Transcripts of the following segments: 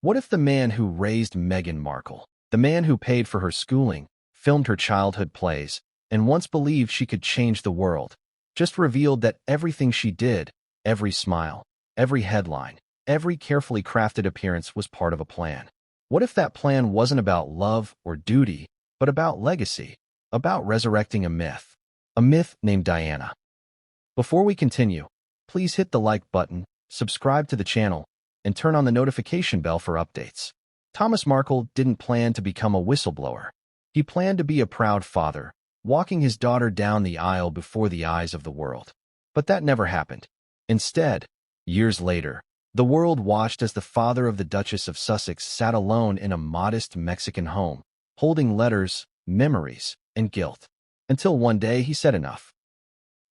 What if the man who raised Meghan Markle, the man who paid for her schooling, filmed her childhood plays, and once believed she could change the world, just revealed that everything she did, every smile, every headline, every carefully crafted appearance was part of a plan? What if that plan wasn't about love or duty, but about legacy, about resurrecting a myth named Diana? Before we continue, please hit the like button, subscribe to the channel, and turn on the notification bell for updates. Thomas Markle didn't plan to become a whistleblower. He planned to be a proud father, walking his daughter down the aisle before the eyes of the world. But that never happened. Instead, years later, the world watched as the father of the Duchess of Sussex sat alone in a modest Mexican home, holding letters, memories, and guilt. Until one day he said enough.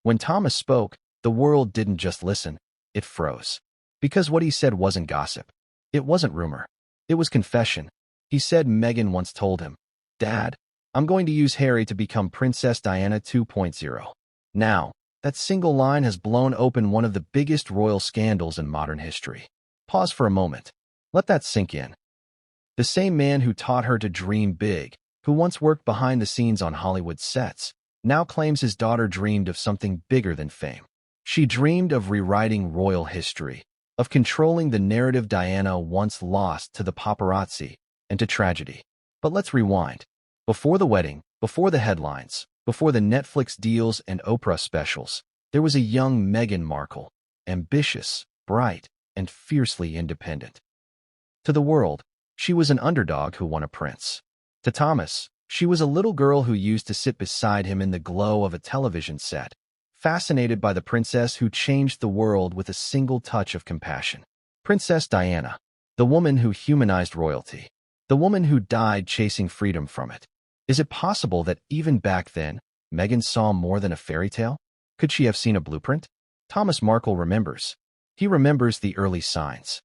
When Thomas spoke, the world didn't just listen, it froze. Because what he said wasn't gossip. It wasn't rumor. It was confession. He said Meghan once told him, "Dad, I'm going to use Harry to become Princess Diana 2.0. Now, that single line has blown open one of the biggest royal scandals in modern history. Pause for a moment. Let that sink in. The same man who taught her to dream big, who once worked behind the scenes on Hollywood sets, now claims his daughter dreamed of something bigger than fame. She dreamed of rewriting royal history, of controlling the narrative Diana once lost to the paparazzi and to tragedy. But let's rewind. Before the wedding, before the headlines, before the Netflix deals and Oprah specials, there was a young Meghan Markle, ambitious, bright, and fiercely independent. To the world, she was an underdog who won a prince. To Thomas, she was a little girl who used to sit beside him in the glow of a television set, fascinated by the princess who changed the world with a single touch of compassion. Princess Diana, the woman who humanized royalty, the woman who died chasing freedom from it. Is it possible that even back then, Meghan saw more than a fairy tale? Could she have seen a blueprint? Thomas Markle remembers. He remembers the early signs.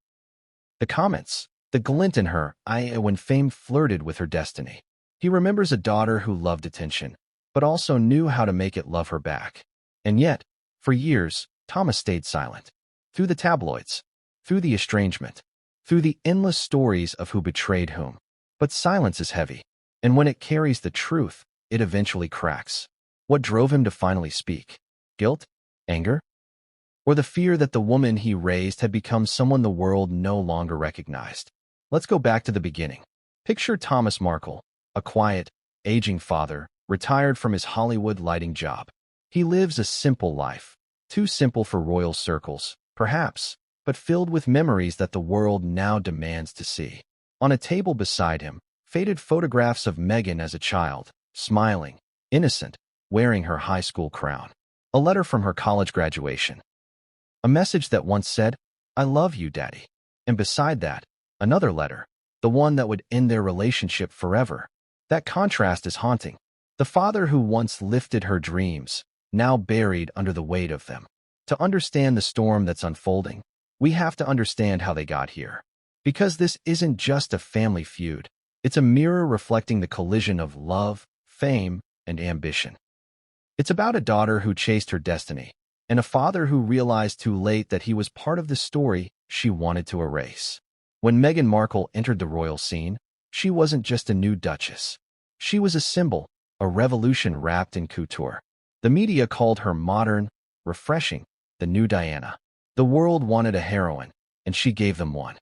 The comments, the glint in her eye when fame flirted with her destiny. He remembers a daughter who loved attention, but also knew how to make it love her back. And yet, for years, Thomas stayed silent. Through the tabloids, through the estrangement, through the endless stories of who betrayed whom. But silence is heavy, and when it carries the truth, it eventually cracks. What drove him to finally speak? Guilt? Anger? Or the fear that the woman he raised had become someone the world no longer recognized? Let's go back to the beginning. Picture Thomas Markle, a quiet, aging father, retired from his Hollywood lighting job. He lives a simple life, too simple for royal circles, perhaps, but filled with memories that the world now demands to see. On a table beside him, faded photographs of Meghan as a child, smiling, innocent, wearing her high school crown. A letter from her college graduation. A message that once said, "I love you, Daddy." And beside that, another letter, the one that would end their relationship forever. That contrast is haunting. The father who once lifted her dreams, now buried under the weight of them. To understand the storm that's unfolding, we have to understand how they got here. Because this isn't just a family feud. It's a mirror reflecting the collision of love, fame, and ambition. It's about a daughter who chased her destiny, and a father who realized too late that he was part of the story she wanted to erase. When Meghan Markle entered the royal scene, she wasn't just a new duchess. She was a symbol, a revolution wrapped in couture. The media called her modern, refreshing, the new Diana. The world wanted a heroine, and she gave them one.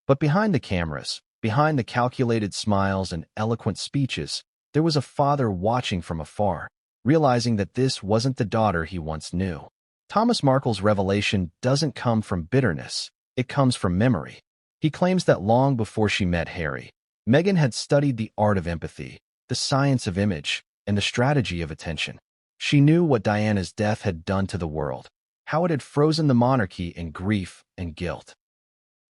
But behind the cameras, behind the calculated smiles and eloquent speeches, there was a father watching from afar, realizing that this wasn't the daughter he once knew. Thomas Markle's revelation doesn't come from bitterness, it comes from memory. He claims that long before she met Harry, Meghan had studied the art of empathy, the science of image, and the strategy of attention. She knew what Diana's death had done to the world, how it had frozen the monarchy in grief and guilt.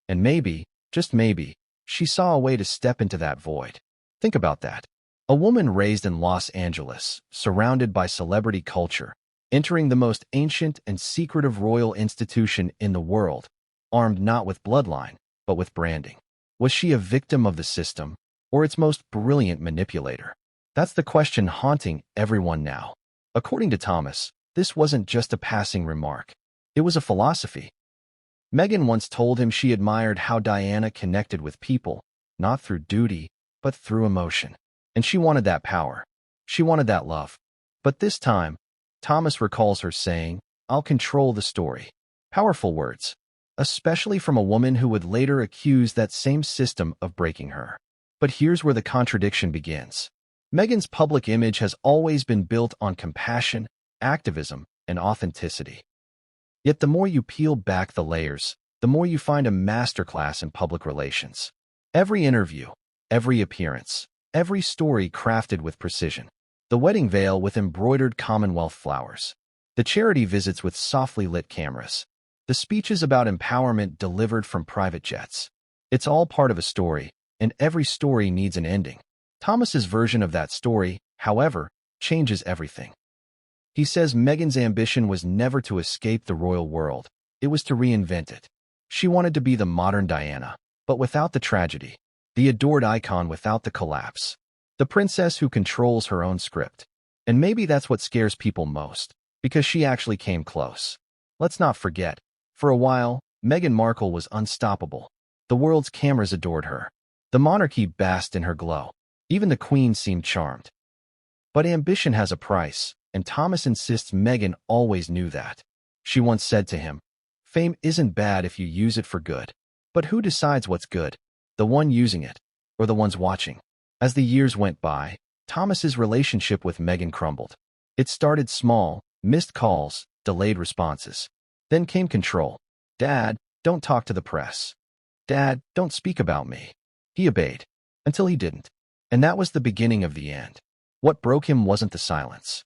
And maybe, just maybe, she saw a way to step into that void. Think about that. A woman raised in Los Angeles, surrounded by celebrity culture, entering the most ancient and secretive royal institution in the world, armed not with bloodline, but with branding. Was she a victim of the system, or its most brilliant manipulator? That's the question haunting everyone now. According to Thomas, this wasn't just a passing remark. It was a philosophy. Meghan once told him she admired how Diana connected with people, not through duty, but through emotion. And she wanted that power. She wanted that love. But this time, Thomas recalls her saying, "I'll control the story." Powerful words, especially from a woman who would later accuse that same system of breaking her. But here's where the contradiction begins. Meghan's public image has always been built on compassion, activism, and authenticity. Yet the more you peel back the layers, the more you find a masterclass in public relations. Every interview, every appearance, every story crafted with precision. The wedding veil with embroidered Commonwealth flowers. The charity visits with softly lit cameras. The speeches about empowerment delivered from private jets. It's all part of a story, and every story needs an ending. Thomas's version of that story, however, changes everything. He says Meghan's ambition was never to escape the royal world, it was to reinvent it. She wanted to be the modern Diana, but without the tragedy. The adored icon without the collapse. The princess who controls her own script. And maybe that's what scares people most, because she actually came close. Let's not forget, for a while, Meghan Markle was unstoppable. The world's cameras adored her. The monarchy basked in her glow. Even the queen seemed charmed. But ambition has a price, and Thomas insists Meghan always knew that. She once said to him, "Fame isn't bad if you use it for good. But who decides what's good? The one using it, or the ones watching?" As the years went by, Thomas's relationship with Meghan crumbled. It started small, missed calls, delayed responses. Then came control. "Dad, don't talk to the press. Dad, don't speak about me." He obeyed, until he didn't. And that was the beginning of the end. What broke him wasn't the silence.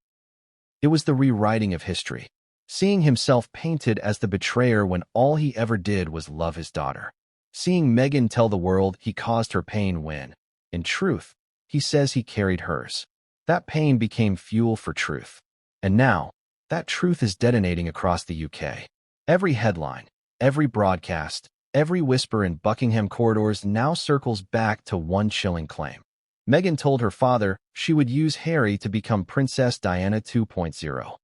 It was the rewriting of history. Seeing himself painted as the betrayer when all he ever did was love his daughter. Seeing Meghan tell the world he caused her pain when, in truth, he says he carried hers. That pain became fuel for truth. And now, that truth is detonating across the UK. Every headline, every broadcast, every whisper in Buckingham corridors now circles back to one chilling claim. Meghan told her father she would use Harry to become Princess Diana 2.0.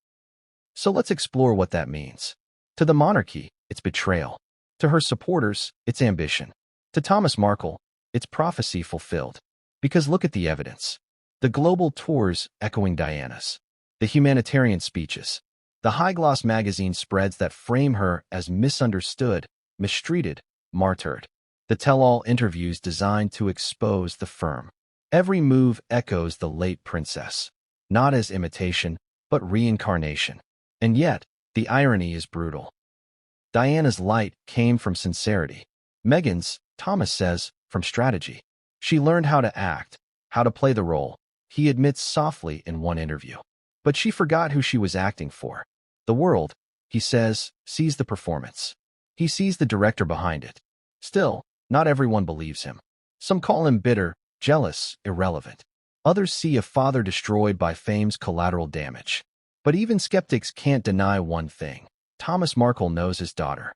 So let's explore what that means. To the monarchy, it's betrayal. To her supporters, it's ambition. To Thomas Markle, it's prophecy fulfilled. Because look at the evidence. The global tours echoing Diana's. The humanitarian speeches. The high-gloss magazine spreads that frame her as misunderstood, mistreated, martyred. The tell-all interviews designed to expose the firm. Every move echoes the late princess, not as imitation, but reincarnation. And yet, the irony is brutal. Diana's light came from sincerity. Meghan's, Thomas says, from strategy. She learned how to act, how to play the role, he admits softly in one interview. But she forgot who she was acting for. The world, he says, sees the performance. He sees the director behind it. Still, not everyone believes him. Some call him bitter, jealous, irrelevant. Others see a father destroyed by fame's collateral damage. But even skeptics can't deny one thing. Thomas Markle knows his daughter.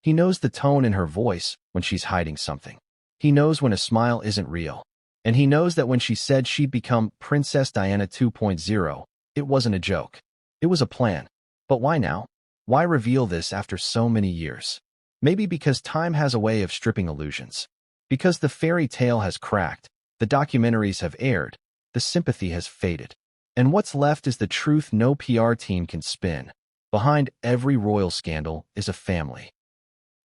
He knows the tone in her voice when she's hiding something. He knows when a smile isn't real. And he knows that when she said she'd become Princess Diana 2.0, it wasn't a joke. It was a plan. But why now? Why reveal this after so many years? Maybe because time has a way of stripping illusions. Because the fairy tale has cracked, the documentaries have aired, the sympathy has faded. And what's left is the truth no PR team can spin. Behind every royal scandal is a family.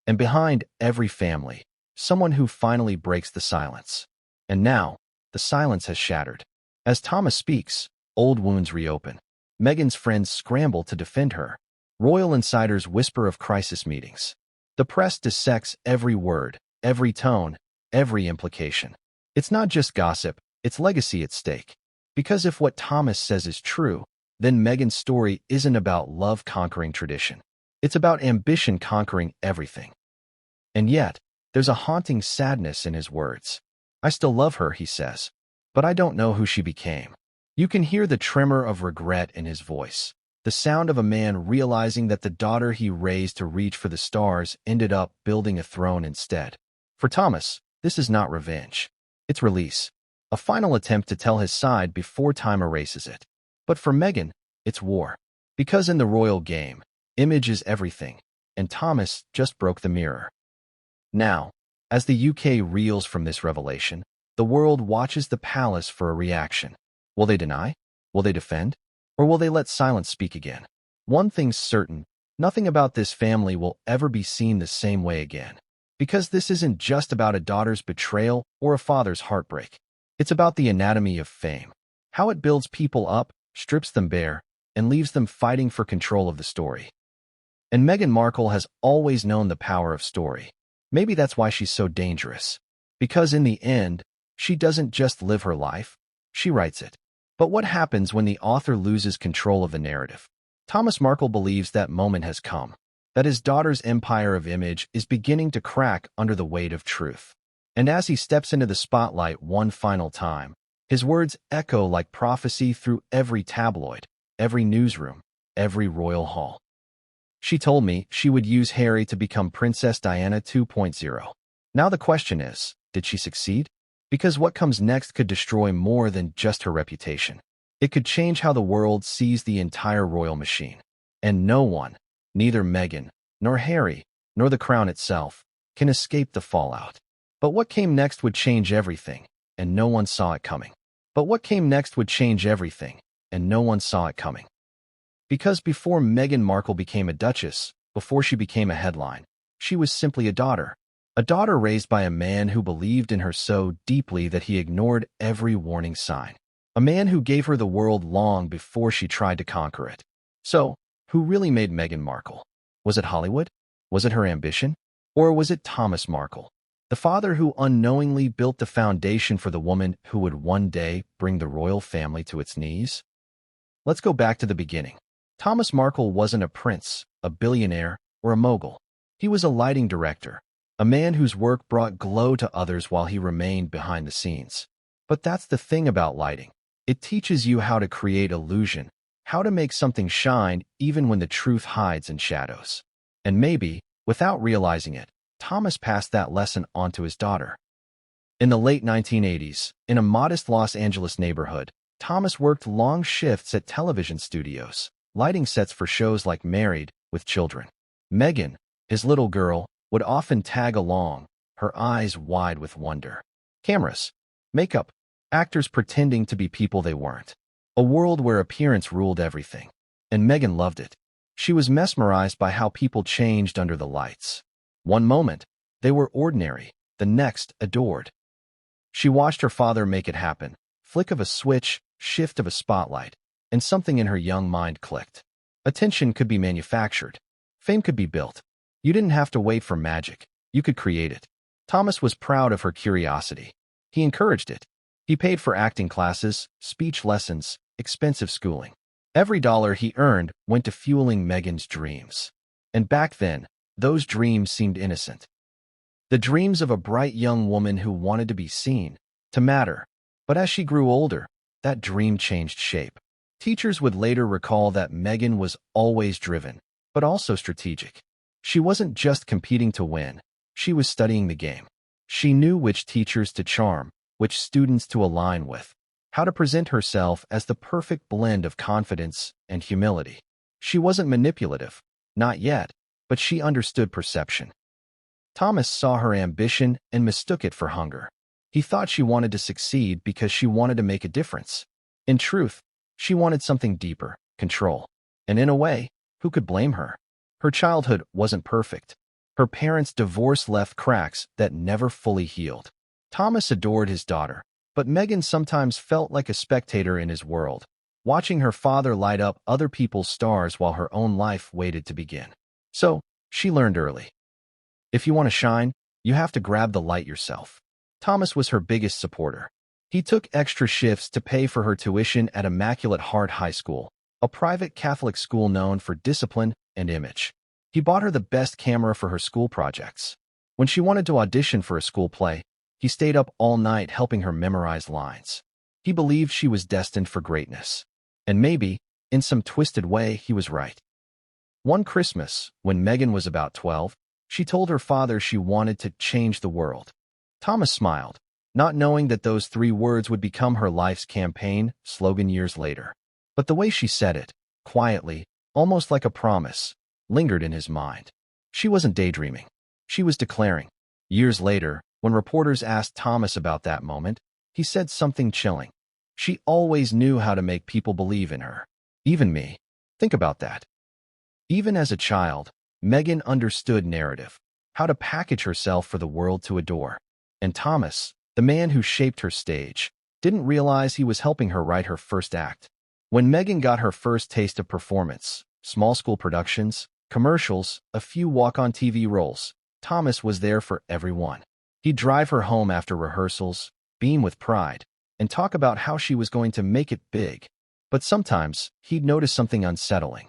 And behind every family, someone who finally breaks the silence. And now, the silence has shattered. As Thomas speaks, old wounds reopen. Meghan's friends scramble to defend her. Royal insiders whisper of crisis meetings. The press dissects every word, every tone, every implication. It's not just gossip, it's legacy at stake. Because if what Thomas says is true, then Meghan's story isn't about love conquering tradition. It's about ambition conquering everything. And yet, there's a haunting sadness in his words. "I still love her," he says, "but I don't know who she became." You can hear the tremor of regret in his voice, the sound of a man realizing that the daughter he raised to reach for the stars ended up building a throne instead. For Thomas, this is not revenge. It's release. A final attempt to tell his side before time erases it. But for Meghan, it's war. Because in the royal game, image is everything. and Thomas just broke the mirror. Now, as the UK reels from this revelation, the world watches the palace for a reaction. Will they deny? Will they defend? Or will they let silence speak again? One thing's certain, nothing about this family will ever be seen the same way again. Because this isn't just about a daughter's betrayal or a father's heartbreak. It's about the anatomy of fame. How it builds people up, strips them bare, and leaves them fighting for control of the story. And Meghan Markle has always known the power of story. Maybe that's why she's so dangerous. Because in the end, she doesn't just live her life, she writes it. But what happens when the author loses control of the narrative? Thomas Markle believes that moment has come, that his daughter's empire of image is beginning to crack under the weight of truth. And as he steps into the spotlight one final time, his words echo like prophecy through every tabloid, every newsroom, every royal hall. She told me she would use Harry to become Princess Diana 2.0. Now the question is, did she succeed? Because what comes next could destroy more than just her reputation. It could change how the world sees the entire royal machine. And no one, neither Meghan, nor Harry, nor the crown itself, can escape the fallout. But what came next would change everything, and no one saw it coming. But what came next would change everything, and no one saw it coming. Because before Meghan Markle became a duchess, before she became a headline, she was simply a daughter raised by a man who believed in her so deeply that he ignored every warning sign. A man who gave her the world long before she tried to conquer it. So, who really made Meghan Markle? Was it Hollywood? Was it her ambition? Or was it Thomas Markle, the father who unknowingly built the foundation for the woman who would one day bring the royal family to its knees? Let's go back to the beginning. Thomas Markle wasn't a prince, a billionaire, or a mogul. He was a lighting director, a man whose work brought glow to others while he remained behind the scenes. But that's the thing about lighting. It teaches you how to create illusion, how to make something shine even when the truth hides in shadows. And maybe, without realizing it, Thomas passed that lesson on to his daughter. In the late 1980s, in a modest Los Angeles neighborhood, Thomas worked long shifts at television studios, lighting sets for shows like Married with Children. Meghan, his little girl, would often tag along, her eyes wide with wonder. Cameras, makeup, actors pretending to be people they weren't. A world where appearance ruled everything. And Meghan loved it. She was mesmerized by how people changed under the lights. One moment, they were ordinary, the next, adored. She watched her father make it happen, flick of a switch, shift of a spotlight, and something in her young mind clicked. Attention could be manufactured. Fame could be built. You didn't have to wait for magic. You could create it. Thomas was proud of her curiosity. He encouraged it. He paid for acting classes, speech lessons, expensive schooling. Every dollar he earned went to fueling Meghan's dreams. And back then, those dreams seemed innocent. The dreams of a bright young woman who wanted to be seen, to matter. But as she grew older, that dream changed shape. Teachers would later recall that Meghan was always driven, but also strategic. She wasn't just competing to win. She was studying the game. She knew which teachers to charm, which students to align with, how to present herself as the perfect blend of confidence and humility. She wasn't manipulative, not yet, but she understood perception. Thomas saw her ambition and mistook it for hunger. He thought she wanted to succeed because she wanted to make a difference. In truth, she wanted something deeper, control. And in a way, who could blame her? Her childhood wasn't perfect. Her parents' divorce left cracks that never fully healed. Thomas adored his daughter, but Meghan sometimes felt like a spectator in his world, watching her father light up other people's stars while her own life waited to begin. So, she learned early. If you want to shine, you have to grab the light yourself. Thomas was her biggest supporter. He took extra shifts to pay for her tuition at Immaculate Heart High School, a private Catholic school known for discipline and image. He bought her the best camera for her school projects. When she wanted to audition for a school play, he stayed up all night helping her memorize lines. He believed she was destined for greatness. And maybe, in some twisted way, he was right. One Christmas, when Meghan was about 12, she told her father she wanted to change the world. Thomas smiled, not knowing that those 3 words would become her life's campaign slogan years later. But the way she said it, quietly, almost like a promise, lingered in his mind. She wasn't daydreaming. She was declaring. Years later, when reporters asked Thomas about that moment, he said something chilling. She always knew how to make people believe in her. Even me. Think about that. Even as a child, Meghan understood narrative, how to package herself for the world to adore. And Thomas, the man who shaped her stage, didn't realize he was helping her write her first act. When Meghan got her first taste of performance, small school productions, commercials, a few walk-on TV roles, Thomas was there for everyone. He'd drive her home after rehearsals, beam with pride, and talk about how she was going to make it big. But sometimes, he'd notice something unsettling.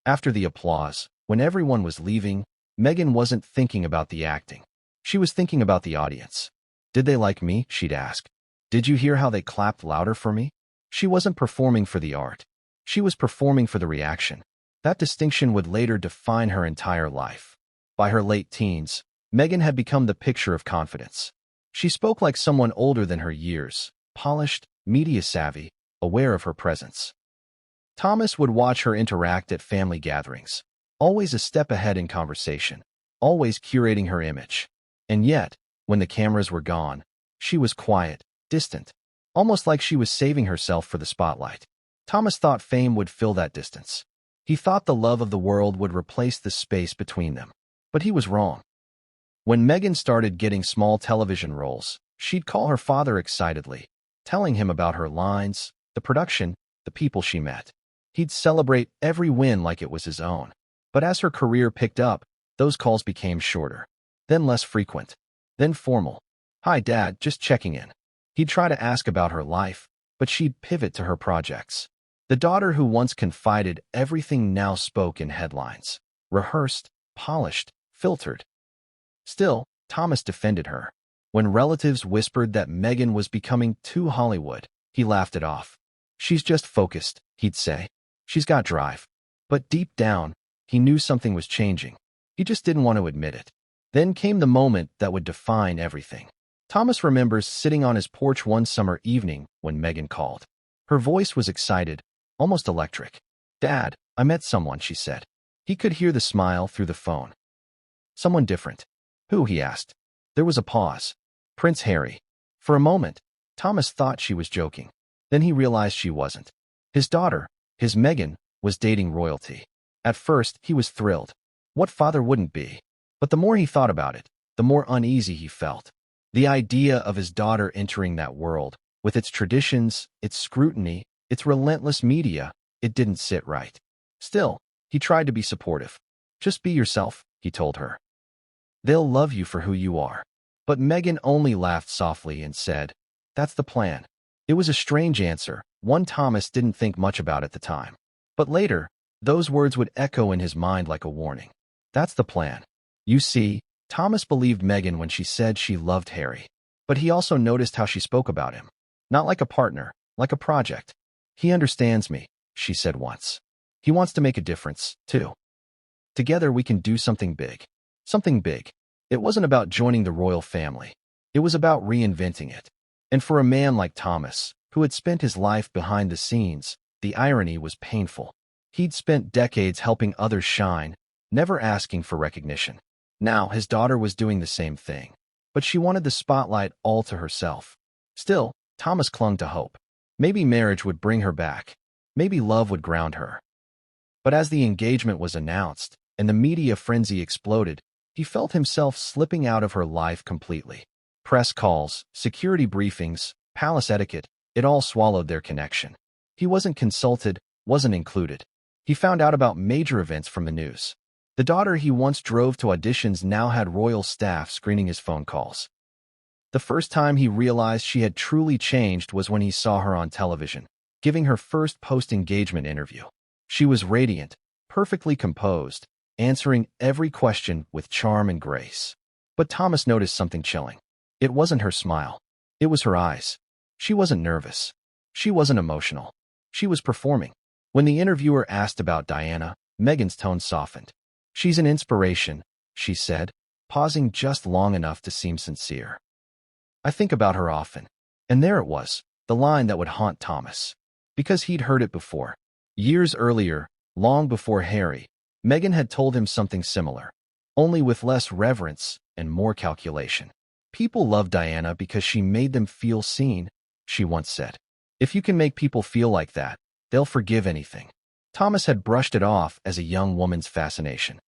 After the applause, when everyone was leaving, Meghan wasn't thinking about the acting. She was thinking about the audience. Did they like me? She'd ask. Did you hear how they clapped louder for me? She wasn't performing for the art. She was performing for the reaction. That distinction would later define her entire life. By her late teens, Meghan had become the picture of confidence. She spoke like someone older than her years, polished, media-savvy, aware of her presence. Thomas would watch her interact at family gatherings, always a step ahead in conversation, always curating her image. And yet, when the cameras were gone, she was quiet, distant, almost like she was saving herself for the spotlight. Thomas thought fame would fill that distance. He thought the love of the world would replace the space between them. But he was wrong. When Meghan started getting small television roles, she'd call her father excitedly, telling him about her lines, the production, the people she met. He'd celebrate every win like it was his own. But as her career picked up, those calls became shorter, then less frequent, then formal. Hi, Dad, just checking in. He'd try to ask about her life, but she'd pivot to her projects. The daughter who once confided everything now spoke in headlines. Rehearsed, polished, filtered. Still, Thomas defended her. When relatives whispered that Meghan was becoming too Hollywood, he laughed it off. She's just focused, he'd say. She's got drive. But deep down, he knew something was changing. He just didn't want to admit it. Then came the moment that would define everything. Thomas remembers sitting on his porch one summer evening when Meghan called. Her voice was excited, almost electric. Dad, I met someone, she said. He could hear the smile through the phone. Someone different. Who? He asked. There was a pause. Prince Harry. For a moment, Thomas thought she was joking. Then he realized she wasn't. His daughter, his Meghan, was dating royalty. At first, he was thrilled. What father wouldn't be? But the more he thought about it, the more uneasy he felt. The idea of his daughter entering that world, with its traditions, its scrutiny, its relentless media, it didn't sit right. Still, he tried to be supportive. Just be yourself, he told her. They'll love you for who you are. But Meghan only laughed softly and said, That's the plan. It was a strange answer, one Thomas didn't think much about at the time. But later, those words would echo in his mind like a warning. That's the plan. You see, Thomas believed Meghan when she said she loved Harry. But he also noticed how she spoke about him. Not like a partner, like a project. He understands me, she said once. He wants to make a difference, too. Together we can do something big. Something big. It wasn't about joining the royal family. It was about reinventing it. And for a man like Thomas, who had spent his life behind the scenes, the irony was painful. He'd spent decades helping others shine, never asking for recognition. Now his daughter was doing the same thing. But she wanted the spotlight all to herself. Still, Thomas clung to hope. Maybe marriage would bring her back. Maybe love would ground her. But as the engagement was announced, and the media frenzy exploded, he felt himself slipping out of her life completely. Press calls, security briefings, palace etiquette, it all swallowed their connection. He wasn't consulted, wasn't included. He found out about major events from the news. The daughter he once drove to auditions now had royal staff screening his phone calls. The first time he realized she had truly changed was when he saw her on television, giving her first post-engagement interview. She was radiant, perfectly composed, answering every question with charm and grace. But Thomas noticed something chilling. It wasn't her smile. It was her eyes. She wasn't nervous. She wasn't emotional. She was performing. When the interviewer asked about Diana, Meghan's tone softened. She's an inspiration, she said, pausing just long enough to seem sincere. I think about her often. And there it was, the line that would haunt Thomas. Because he'd heard it before. Years earlier, long before Harry, Meghan had told him something similar. only with less reverence and more calculation. People love Diana because she made them feel seen, she once said. If you can make people feel like that, they'll forgive anything. Thomas had brushed it off as a young woman's fascination.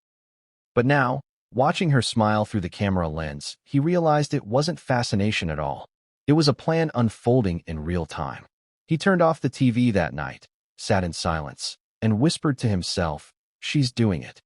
But now, watching her smile through the camera lens, he realized it wasn't fascination at all. It was a plan unfolding in real time. He turned off the TV that night, sat in silence, and whispered to himself, "She's doing it."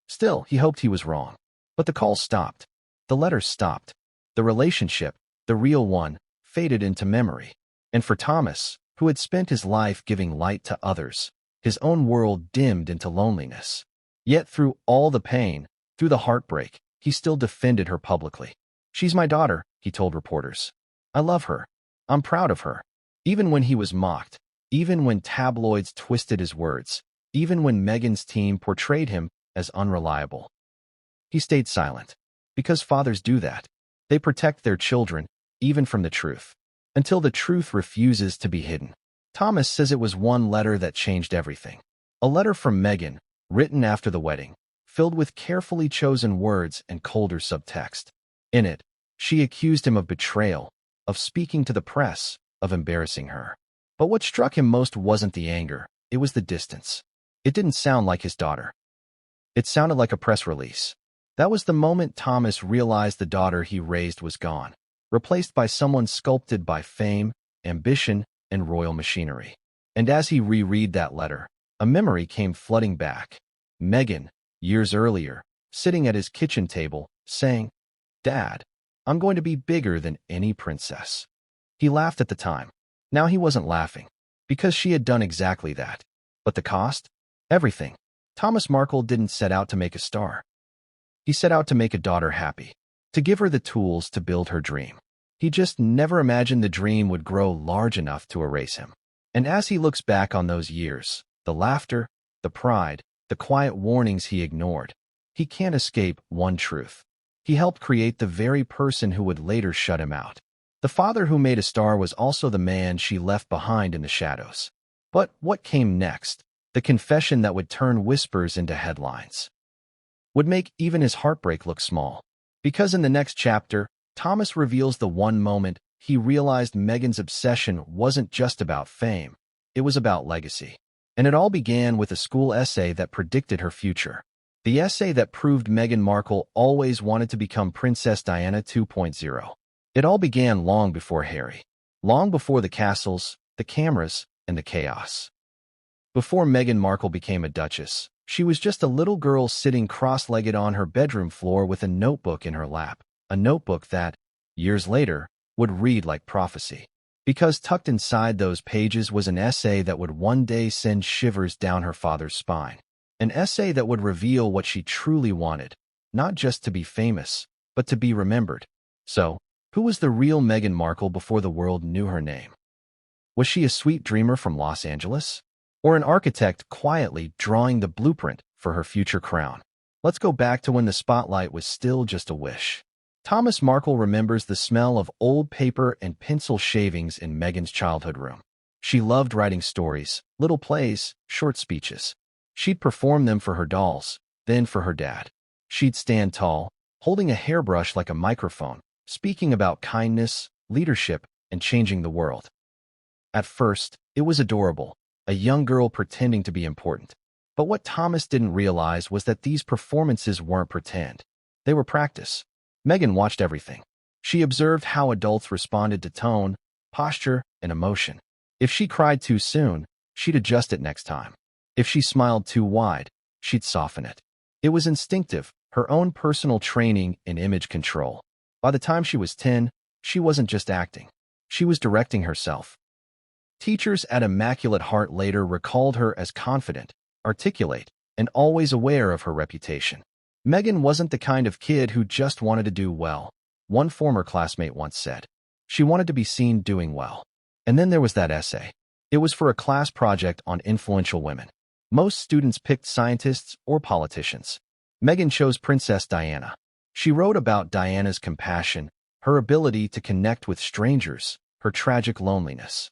Still, he hoped he was wrong. But the calls stopped. The letters stopped. The relationship, the real one, faded into memory. And for Thomas, who had spent his life giving light to others, his own world dimmed into loneliness. Yet through all the pain, through the heartbreak, he still defended her publicly. "She's my daughter," he told reporters. "I love her. I'm proud of her." Even when he was mocked, even when tabloids twisted his words, even when Meghan's team portrayed him as unreliable, he stayed silent. Because fathers do that. They protect their children, even from the truth, until the truth refuses to be hidden. Thomas says it was one letter that changed everything. A letter from Meghan, written after the wedding, filled with carefully chosen words and colder subtext. In it, she accused him of betrayal, of speaking to the press, of embarrassing her. But what struck him most wasn't the anger, it was the distance. It didn't sound like his daughter. It sounded like a press release. That was the moment Thomas realized the daughter he raised was gone, replaced by someone sculpted by fame, ambition, and royal machinery. And as he reread that letter, a memory came flooding back. Meghan, years earlier, sitting at his kitchen table, saying, "Dad, I'm going to be bigger than any princess." He laughed at the time. Now he wasn't laughing, because she had done exactly that. But the cost? Everything. Thomas Markle didn't set out to make a star. He set out to make a daughter happy, to give her the tools to build her dream. He just never imagined the dream would grow large enough to erase him. And as he looks back on those years, the laughter, the pride, the quiet warnings he ignored, he can't escape one truth. He helped create the very person who would later shut him out. The father who made a star was also the man she left behind in the shadows. But what came next? The confession that would turn whispers into headlines. Would make even his heartbreak look small. Because in the next chapter, Thomas reveals the one moment he realized Meghan's obsession wasn't just about fame, it was about legacy. And it all began with a school essay that predicted her future. The essay that proved Meghan Markle always wanted to become Princess Diana 2.0. It all began long before Harry. Long before the castles, the cameras, and the chaos. Before Meghan Markle became a duchess, she was just a little girl sitting cross-legged on her bedroom floor with a notebook in her lap. A notebook that, years later, would read like prophecy. Because tucked inside those pages was an essay that would one day send shivers down her father's spine. An essay that would reveal what she truly wanted, not just to be famous, but to be remembered. So, who was the real Meghan Markle before the world knew her name? Was she a sweet dreamer from Los Angeles? Or an architect quietly drawing the blueprint for her future crown? Let's go back to when the spotlight was still just a wish. Thomas Markle remembers the smell of old paper and pencil shavings in Meghan's childhood room. She loved writing stories, little plays, short speeches. She'd perform them for her dolls, then for her dad. She'd stand tall, holding a hairbrush like a microphone, speaking about kindness, leadership, and changing the world. At first, it was adorable, a young girl pretending to be important. But what Thomas didn't realize was that these performances weren't pretend. They were practice. Meghan watched everything. She observed how adults responded to tone, posture, and emotion. If she cried too soon, she'd adjust it next time. If she smiled too wide, she'd soften it. It was instinctive, her own personal training in image control. By the time she was 10, she wasn't just acting. She was directing herself. Teachers at Immaculate Heart later recalled her as confident, articulate, and always aware of her reputation. Meghan wasn't the kind of kid who just wanted to do well, one former classmate once said. She wanted to be seen doing well. And then there was that essay. It was for a class project on influential women. Most students picked scientists or politicians. Meghan chose Princess Diana. She wrote about Diana's compassion, her ability to connect with strangers, her tragic loneliness.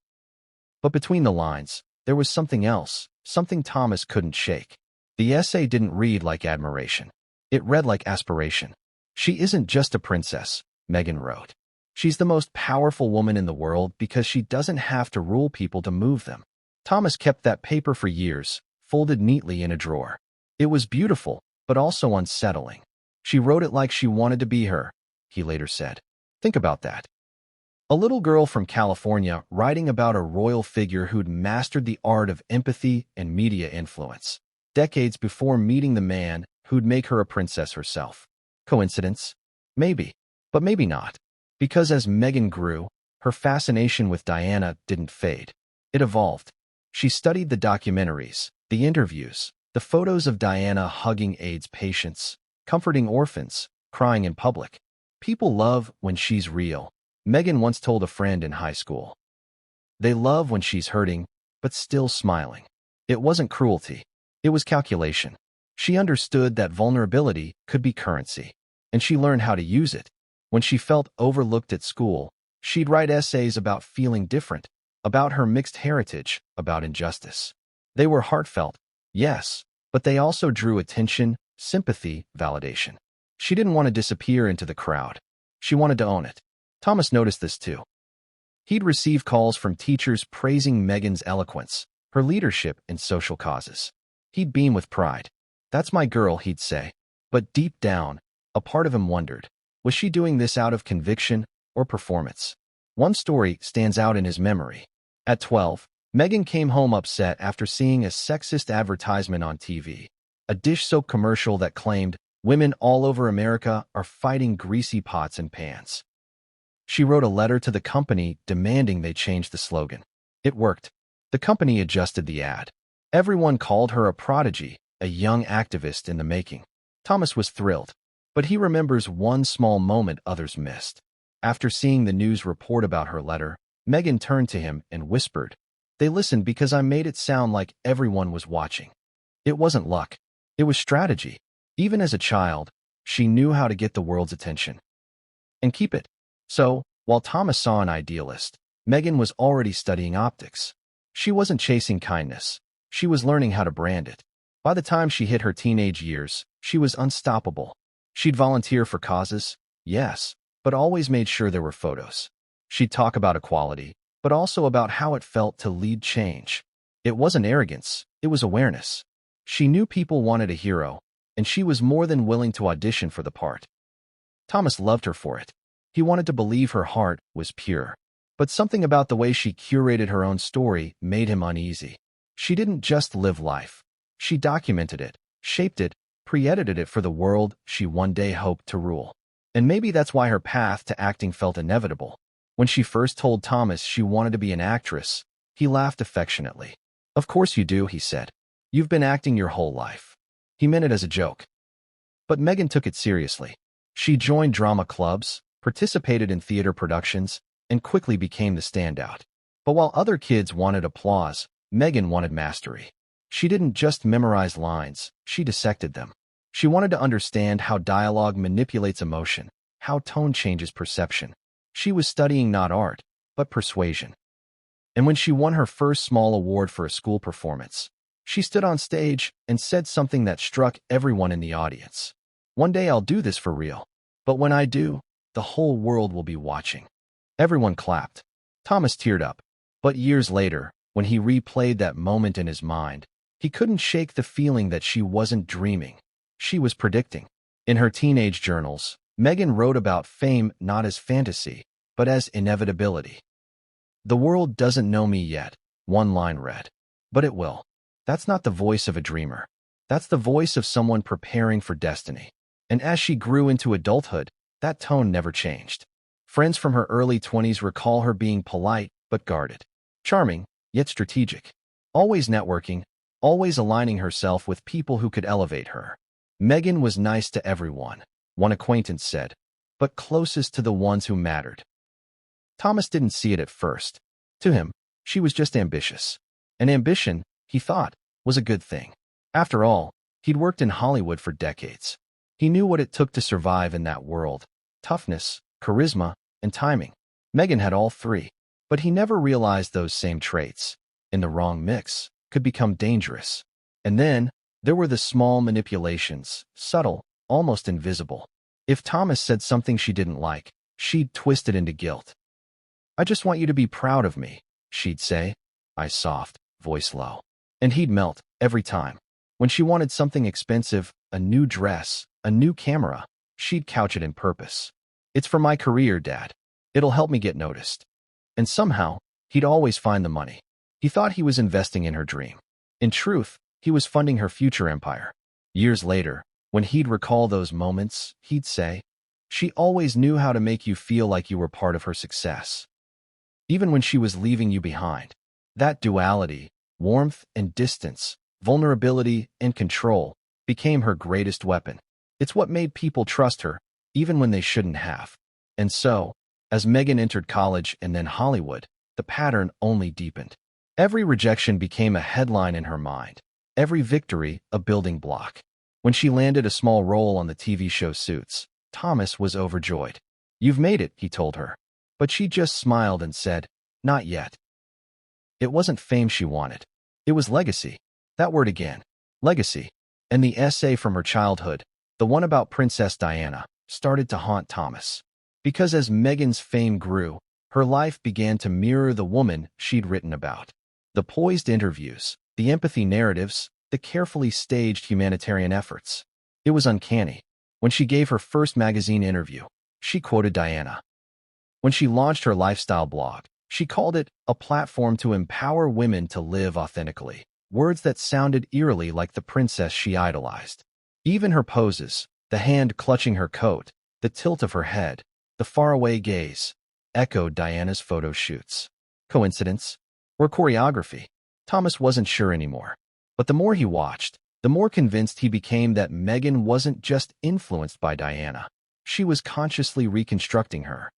But between the lines, there was something else, something Thomas couldn't shake. The essay didn't read like admiration. It read like aspiration. "She isn't just a princess," Meghan wrote. "She's the most powerful woman in the world because she doesn't have to rule people to move them." Thomas kept that paper for years, folded neatly in a drawer. It was beautiful, but also unsettling. "She wrote it like she wanted to be her," he later said. Think about that. A little girl from California writing about a royal figure who'd mastered the art of empathy and media influence, decades before meeting the man who'd make her a princess herself. Coincidence? Maybe, but maybe not. Because as Meghan grew, her fascination with Diana didn't fade. It evolved. She studied the documentaries, the interviews, the photos of Diana hugging AIDS patients, comforting orphans, crying in public. "People love when she's real," Meghan once told a friend in high school. "They love when she's hurting, but still smiling." It wasn't cruelty. It was calculation. She understood that vulnerability could be currency, and she learned how to use it. When she felt overlooked at school, she'd write essays about feeling different, about her mixed heritage, about injustice. They were heartfelt, yes, but they also drew attention, sympathy, validation. She didn't want to disappear into the crowd. She wanted to own it. Thomas noticed this too. He'd receive calls from teachers praising Meghan's eloquence, her leadership in social causes. He'd beam with pride. "That's my girl," he'd say. But deep down, a part of him wondered, was she doing this out of conviction or performance? One story stands out in his memory. At 12, Meghan came home upset after seeing a sexist advertisement on TV, a dish soap commercial that claimed women all over America are fighting greasy pots and pans. She wrote a letter to the company demanding they change the slogan. It worked. The company adjusted the ad. Everyone called her a prodigy, a young activist in the making. Thomas was thrilled, but he remembers one small moment others missed. After seeing the news report about her letter, Meghan turned to him and whispered, "They listened because I made it sound like everyone was watching." It wasn't luck. It was strategy. Even as a child, she knew how to get the world's attention and keep it. So, while Thomas saw an idealist, Meghan was already studying optics. She wasn't chasing kindness. She was learning how to brand it. By the time she hit her teenage years, she was unstoppable. She'd volunteer for causes, yes, but always made sure there were photos. She'd talk about equality, but also about how it felt to lead change. It wasn't arrogance, it was awareness. She knew people wanted a hero, and she was more than willing to audition for the part. Thomas loved her for it. He wanted to believe her heart was pure. But something about the way she curated her own story made him uneasy. She didn't just live life. She documented it, shaped it, pre-edited it for the world she one day hoped to rule. And maybe that's why her path to acting felt inevitable. When she first told Thomas she wanted to be an actress, he laughed affectionately. "Of course you do," he said. "You've been acting your whole life." He meant it as a joke. But Meghan took it seriously. She joined drama clubs, participated in theater productions, and quickly became the standout. But while other kids wanted applause, Meghan wanted mastery. She didn't just memorize lines, she dissected them. She wanted to understand how dialogue manipulates emotion, how tone changes perception. She was studying not art, but persuasion. And when she won her first small award for a school performance, she stood on stage and said something that struck everyone in the audience. "One day I'll do this for real. But when I do, the whole world will be watching." Everyone clapped. Thomas teared up. But years later, when he replayed that moment in his mind, he couldn't shake the feeling that she wasn't dreaming. She was predicting. In her teenage journals, Meghan wrote about fame not as fantasy, but as inevitability. "The world doesn't know me yet," one line read. "But it will." That's not the voice of a dreamer. That's the voice of someone preparing for destiny. And as she grew into adulthood, that tone never changed. Friends from her early 20s recall her being polite but guarded, charming yet strategic, always networking, always aligning herself with people who could elevate her. Meghan was nice to everyone, one acquaintance said, but closest to the ones who mattered. Thomas didn't see it at first. To him, she was just ambitious. And ambition, he thought, was a good thing. After all, he'd worked in Hollywood for decades. He knew what it took to survive in that world: toughness, charisma, and timing. Meghan had all three, but he never realized those same traits, in the wrong mix, could become dangerous. And then, there were the small manipulations, subtle, almost invisible. If Thomas said something she didn't like, she'd twist it into guilt. "I just want you to be proud of me," she'd say, eyes soft, voice low. And he'd melt, every time. When she wanted something expensive, a new dress, a new camera, she'd couch it in purpose. "It's for my career, Dad. It'll help me get noticed." And somehow, he'd always find the money. He thought he was investing in her dream. In truth, he was funding her future empire. Years later, when he'd recall those moments, he'd say, "She always knew how to make you feel like you were part of her success, even when she was leaving you behind." That duality, warmth and distance, vulnerability and control, became her greatest weapon. It's what made people trust her, even when they shouldn't have. And so, as Meghan entered college and then Hollywood, the pattern only deepened. Every rejection became a headline in her mind, every victory a building block. When she landed a small role on the TV show Suits, Thomas was overjoyed. "You've made it," he told her. But she just smiled and said, "Not yet." It wasn't fame she wanted. It was legacy. That word again. Legacy. And the essay from her childhood, the one about Princess Diana, started to haunt Thomas. Because as Meghan's fame grew, her life began to mirror the woman she'd written about. The poised interviews, the empathy narratives, the carefully staged humanitarian efforts. It was uncanny. When she gave her first magazine interview, she quoted Diana. When she launched her lifestyle blog, she called it a platform to empower women to live authentically, words that sounded eerily like the princess she idolized. Even her poses, the hand clutching her coat, the tilt of her head, the faraway gaze, echoed Diana's photo shoots. Coincidence? Or choreography? Thomas wasn't sure anymore. But the more he watched, the more convinced he became that Meghan wasn't just influenced by Diana. She was consciously reconstructing her.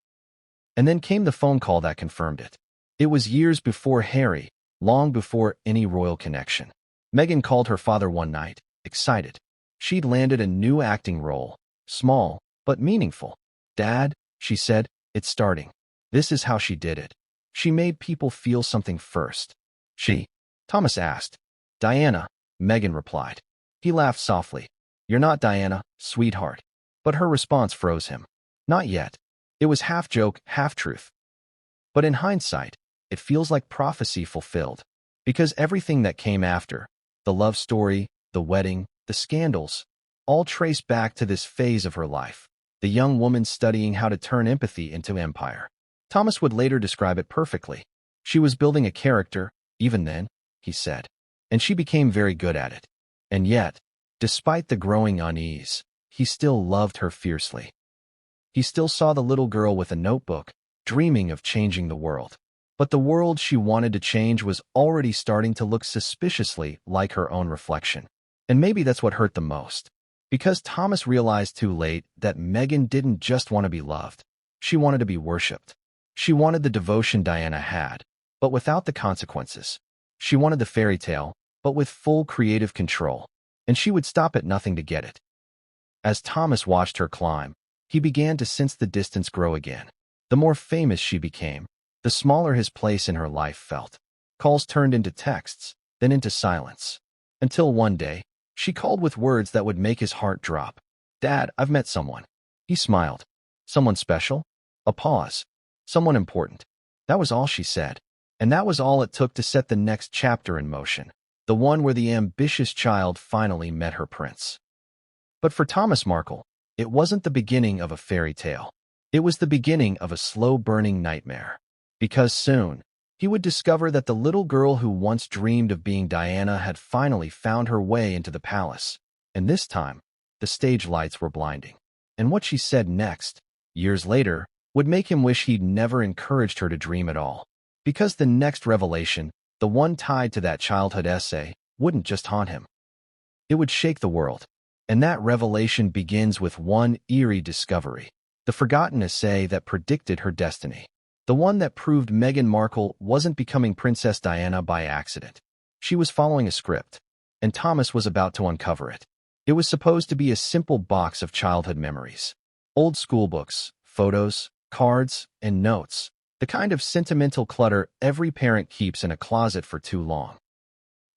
And then came the phone call that confirmed it. It was years before Harry, long before any royal connection. Meghan called her father one night, excited. She'd landed a new acting role, small, but meaningful. "Dad," she said, "it's starting." This is how she did it. She made people feel something first. "She?" Thomas asked. "Diana," Meghan replied. He laughed softly. "You're not Diana, sweetheart." But her response froze him. Not yet. It was half joke, half truth. But in hindsight, it feels like prophecy fulfilled. Because everything that came after, the love story, the wedding, the scandals, all trace back to this phase of her life, the young woman studying how to turn empathy into empire. Thomas would later describe it perfectly. She was building a character, even then, he said, and she became very good at it. And yet, despite the growing unease, he still loved her fiercely. He still saw the little girl with a notebook, dreaming of changing the world. But the world she wanted to change was already starting to look suspiciously like her own reflection. And maybe that's what hurt the most. Because Thomas realized too late that Meghan didn't just want to be loved. She wanted to be worshipped. She wanted the devotion Diana had, but without the consequences. She wanted the fairy tale, but with full creative control. And she would stop at nothing to get it. As Thomas watched her climb, he began to sense the distance grow again. The more famous she became, the smaller his place in her life felt. Calls turned into texts, then into silence. Until one day, she called with words that would make his heart drop. "Dad, I've met someone." He smiled. "Someone special?" A pause. "Someone important." That was all she said. And that was all it took to set the next chapter in motion. The one where the ambitious child finally met her prince. But for Thomas Markle, it wasn't the beginning of a fairy tale. It was the beginning of a slow-burning nightmare. Because soon, he would discover that the little girl who once dreamed of being Diana had finally found her way into the palace. And this time, the stage lights were blinding. And what she said next, years later, would make him wish he'd never encouraged her to dream at all. Because the next revelation, the one tied to that childhood essay, wouldn't just haunt him. It would shake the world. And that revelation begins with one eerie discovery. The forgotten essay that predicted her destiny. The one that proved Meghan Markle wasn't becoming Princess Diana by accident. She was following a script, and Thomas was about to uncover it. It was supposed to be a simple box of childhood memories. Old school books, photos, cards, and notes. The kind of sentimental clutter every parent keeps in a closet for too long.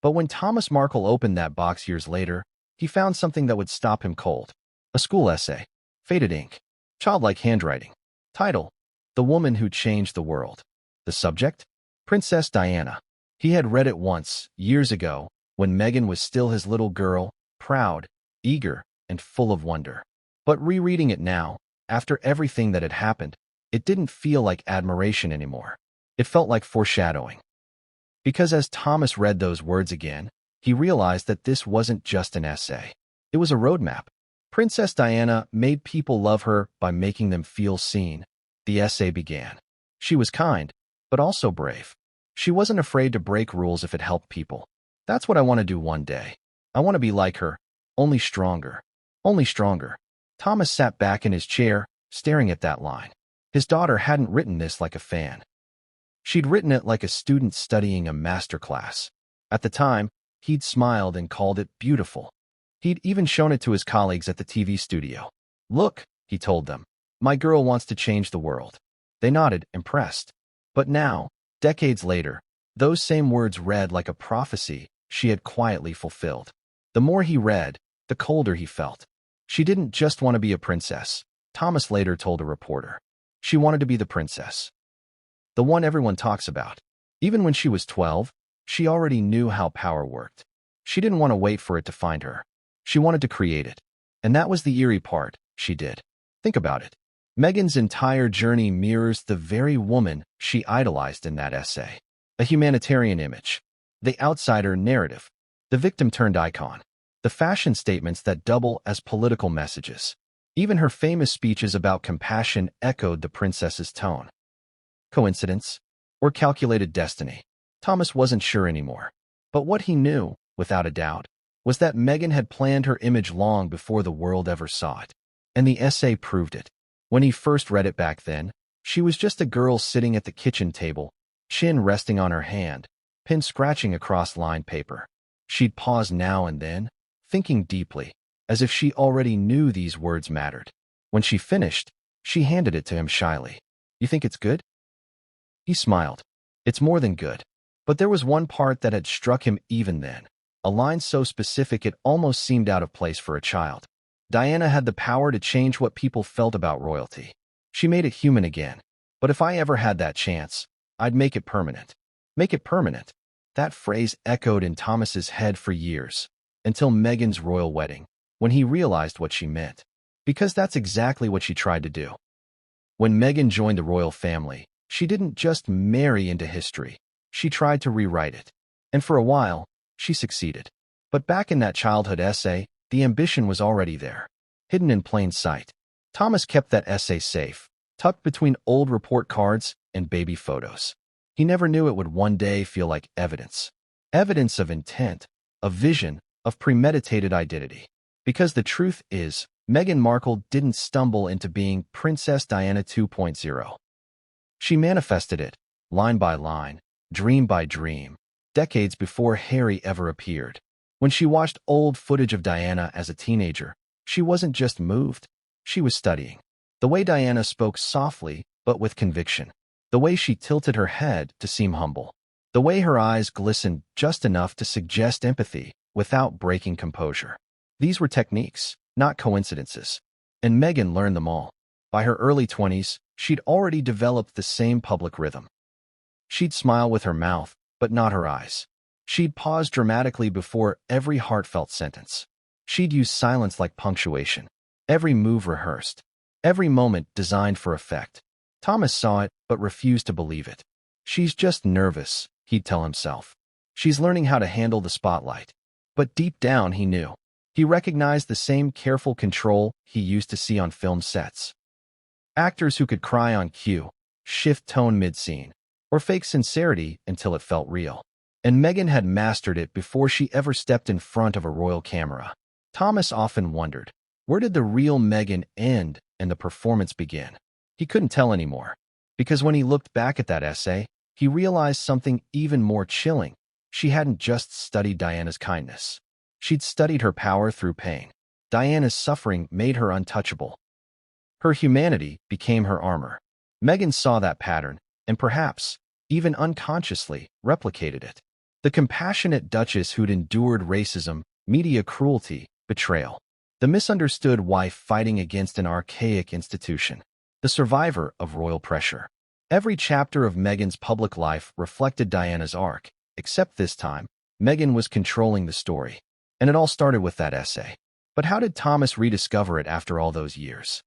But when Thomas Markle opened that box years later, he found something that would stop him cold. A school essay. Faded ink. Childlike handwriting. Title: The Woman Who Changed the World. The subject: Princess Diana. He had read it once, years ago, when Meghan was still his little girl, proud, eager, and full of wonder. But rereading it now, after everything that had happened, it didn't feel like admiration anymore. It felt like foreshadowing. Because as Thomas read those words again, he realized that this wasn't just an essay. It was a roadmap. Princess Diana made people love her by making them feel seen. The essay began. She was kind, but also brave. She wasn't afraid to break rules if it helped people. That's what I want to do one day. I want to be like her, only stronger. Only stronger. Thomas sat back in his chair, staring at that line. His daughter hadn't written this like a fan. She'd written it like a student studying a master class. At the time, he'd smiled and called it beautiful. He'd even shown it to his colleagues at the TV studio. "Look," he told them, "my girl wants to change the world." They nodded, impressed. But now, decades later, those same words read like a prophecy she had quietly fulfilled. The more he read, the colder he felt. She didn't just want to be a princess, Thomas later told a reporter. She wanted to be the princess. The one everyone talks about. Even when she was 12, she already knew how power worked. She didn't want to wait for it to find her. She wanted to create it. And that was the eerie part. She did. Think about it. Meghan's entire journey mirrors the very woman she idolized in that essay. A humanitarian image. The outsider narrative. The victim-turned-icon. The fashion statements that double as political messages. Even her famous speeches about compassion echoed the princess's tone. Coincidence? Or calculated destiny? Thomas wasn't sure anymore. But what he knew, without a doubt, was that Meghan had planned her image long before the world ever saw it. And the essay proved it. When he first read it back then, she was just a girl sitting at the kitchen table, chin resting on her hand, pen scratching across lined paper. She'd pause now and then, thinking deeply, as if she already knew these words mattered. When she finished, she handed it to him shyly. "You think it's good?" He smiled. "It's more than good." But there was one part that had struck him even then. A line so specific it almost seemed out of place for a child. Diana had the power to change what people felt about royalty. She made it human again. But if I ever had that chance, I'd make it permanent. Make it permanent. That phrase echoed in Thomas's head for years, until Meghan's royal wedding, when he realized what she meant. Because that's exactly what she tried to do. When Meghan joined the royal family, she didn't just marry into history. She tried to rewrite it. And for a while, she succeeded. But back in that childhood essay, the ambition was already there, hidden in plain sight. Thomas kept that essay safe, tucked between old report cards and baby photos. He never knew it would one day feel like evidence. Evidence of intent, of vision, of premeditated identity. Because the truth is, Meghan Markle didn't stumble into being Princess Diana 2.0. She manifested it, line by line, dream by dream, decades before Harry ever appeared. When she watched old footage of Diana as a teenager, she wasn't just moved, she was studying. The way Diana spoke softly, but with conviction. The way she tilted her head to seem humble. The way her eyes glistened just enough to suggest empathy without breaking composure. These were techniques, not coincidences. And Meghan learned them all. By her early 20s, she'd already developed the same public rhythm. She'd smile with her mouth, but not her eyes. She'd pause dramatically before every heartfelt sentence. She'd use silence like punctuation. Every move rehearsed. Every moment designed for effect. Thomas saw it, but refused to believe it. "She's just nervous," he'd tell himself. "She's learning how to handle the spotlight." But deep down, he knew. He recognized the same careful control he used to see on film sets. Actors who could cry on cue, shift tone mid-scene, or fake sincerity until it felt real. And Meghan had mastered it before she ever stepped in front of a royal camera. Thomas often wondered, where did the real Meghan end and the performance begin? He couldn't tell anymore. Because when he looked back at that essay, he realized something even more chilling. She hadn't just studied Diana's kindness. She'd studied her power through pain. Diana's suffering made her untouchable. Her humanity became her armor. Meghan saw that pattern, and perhaps, even unconsciously, replicated it. The compassionate duchess who'd endured racism, media cruelty, betrayal. the misunderstood wife fighting against an archaic institution, the survivor of royal pressure. Every chapter of Meghan's public life reflected Diana's arc, except this time, Meghan was controlling the story. And it all started with that essay. But how did Thomas rediscover it after all those years?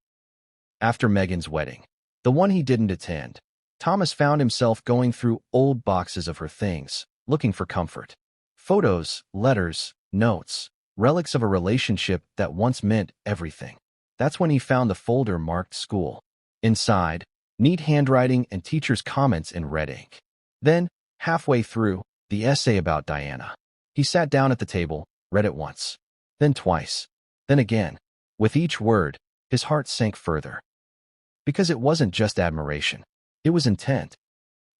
After Meghan's wedding, the one he didn't attend, Thomas found himself going through old boxes of her things, looking for comfort. Photos, letters, notes, relics of a relationship that once meant everything. That's when he found the folder marked school. Inside, neat handwriting and teachers' comments in red ink. Then, halfway through, the essay about Diana. He sat down at the table, read it once, then twice, then again. With each word, his heart sank further. Because it wasn't just admiration. It was intent.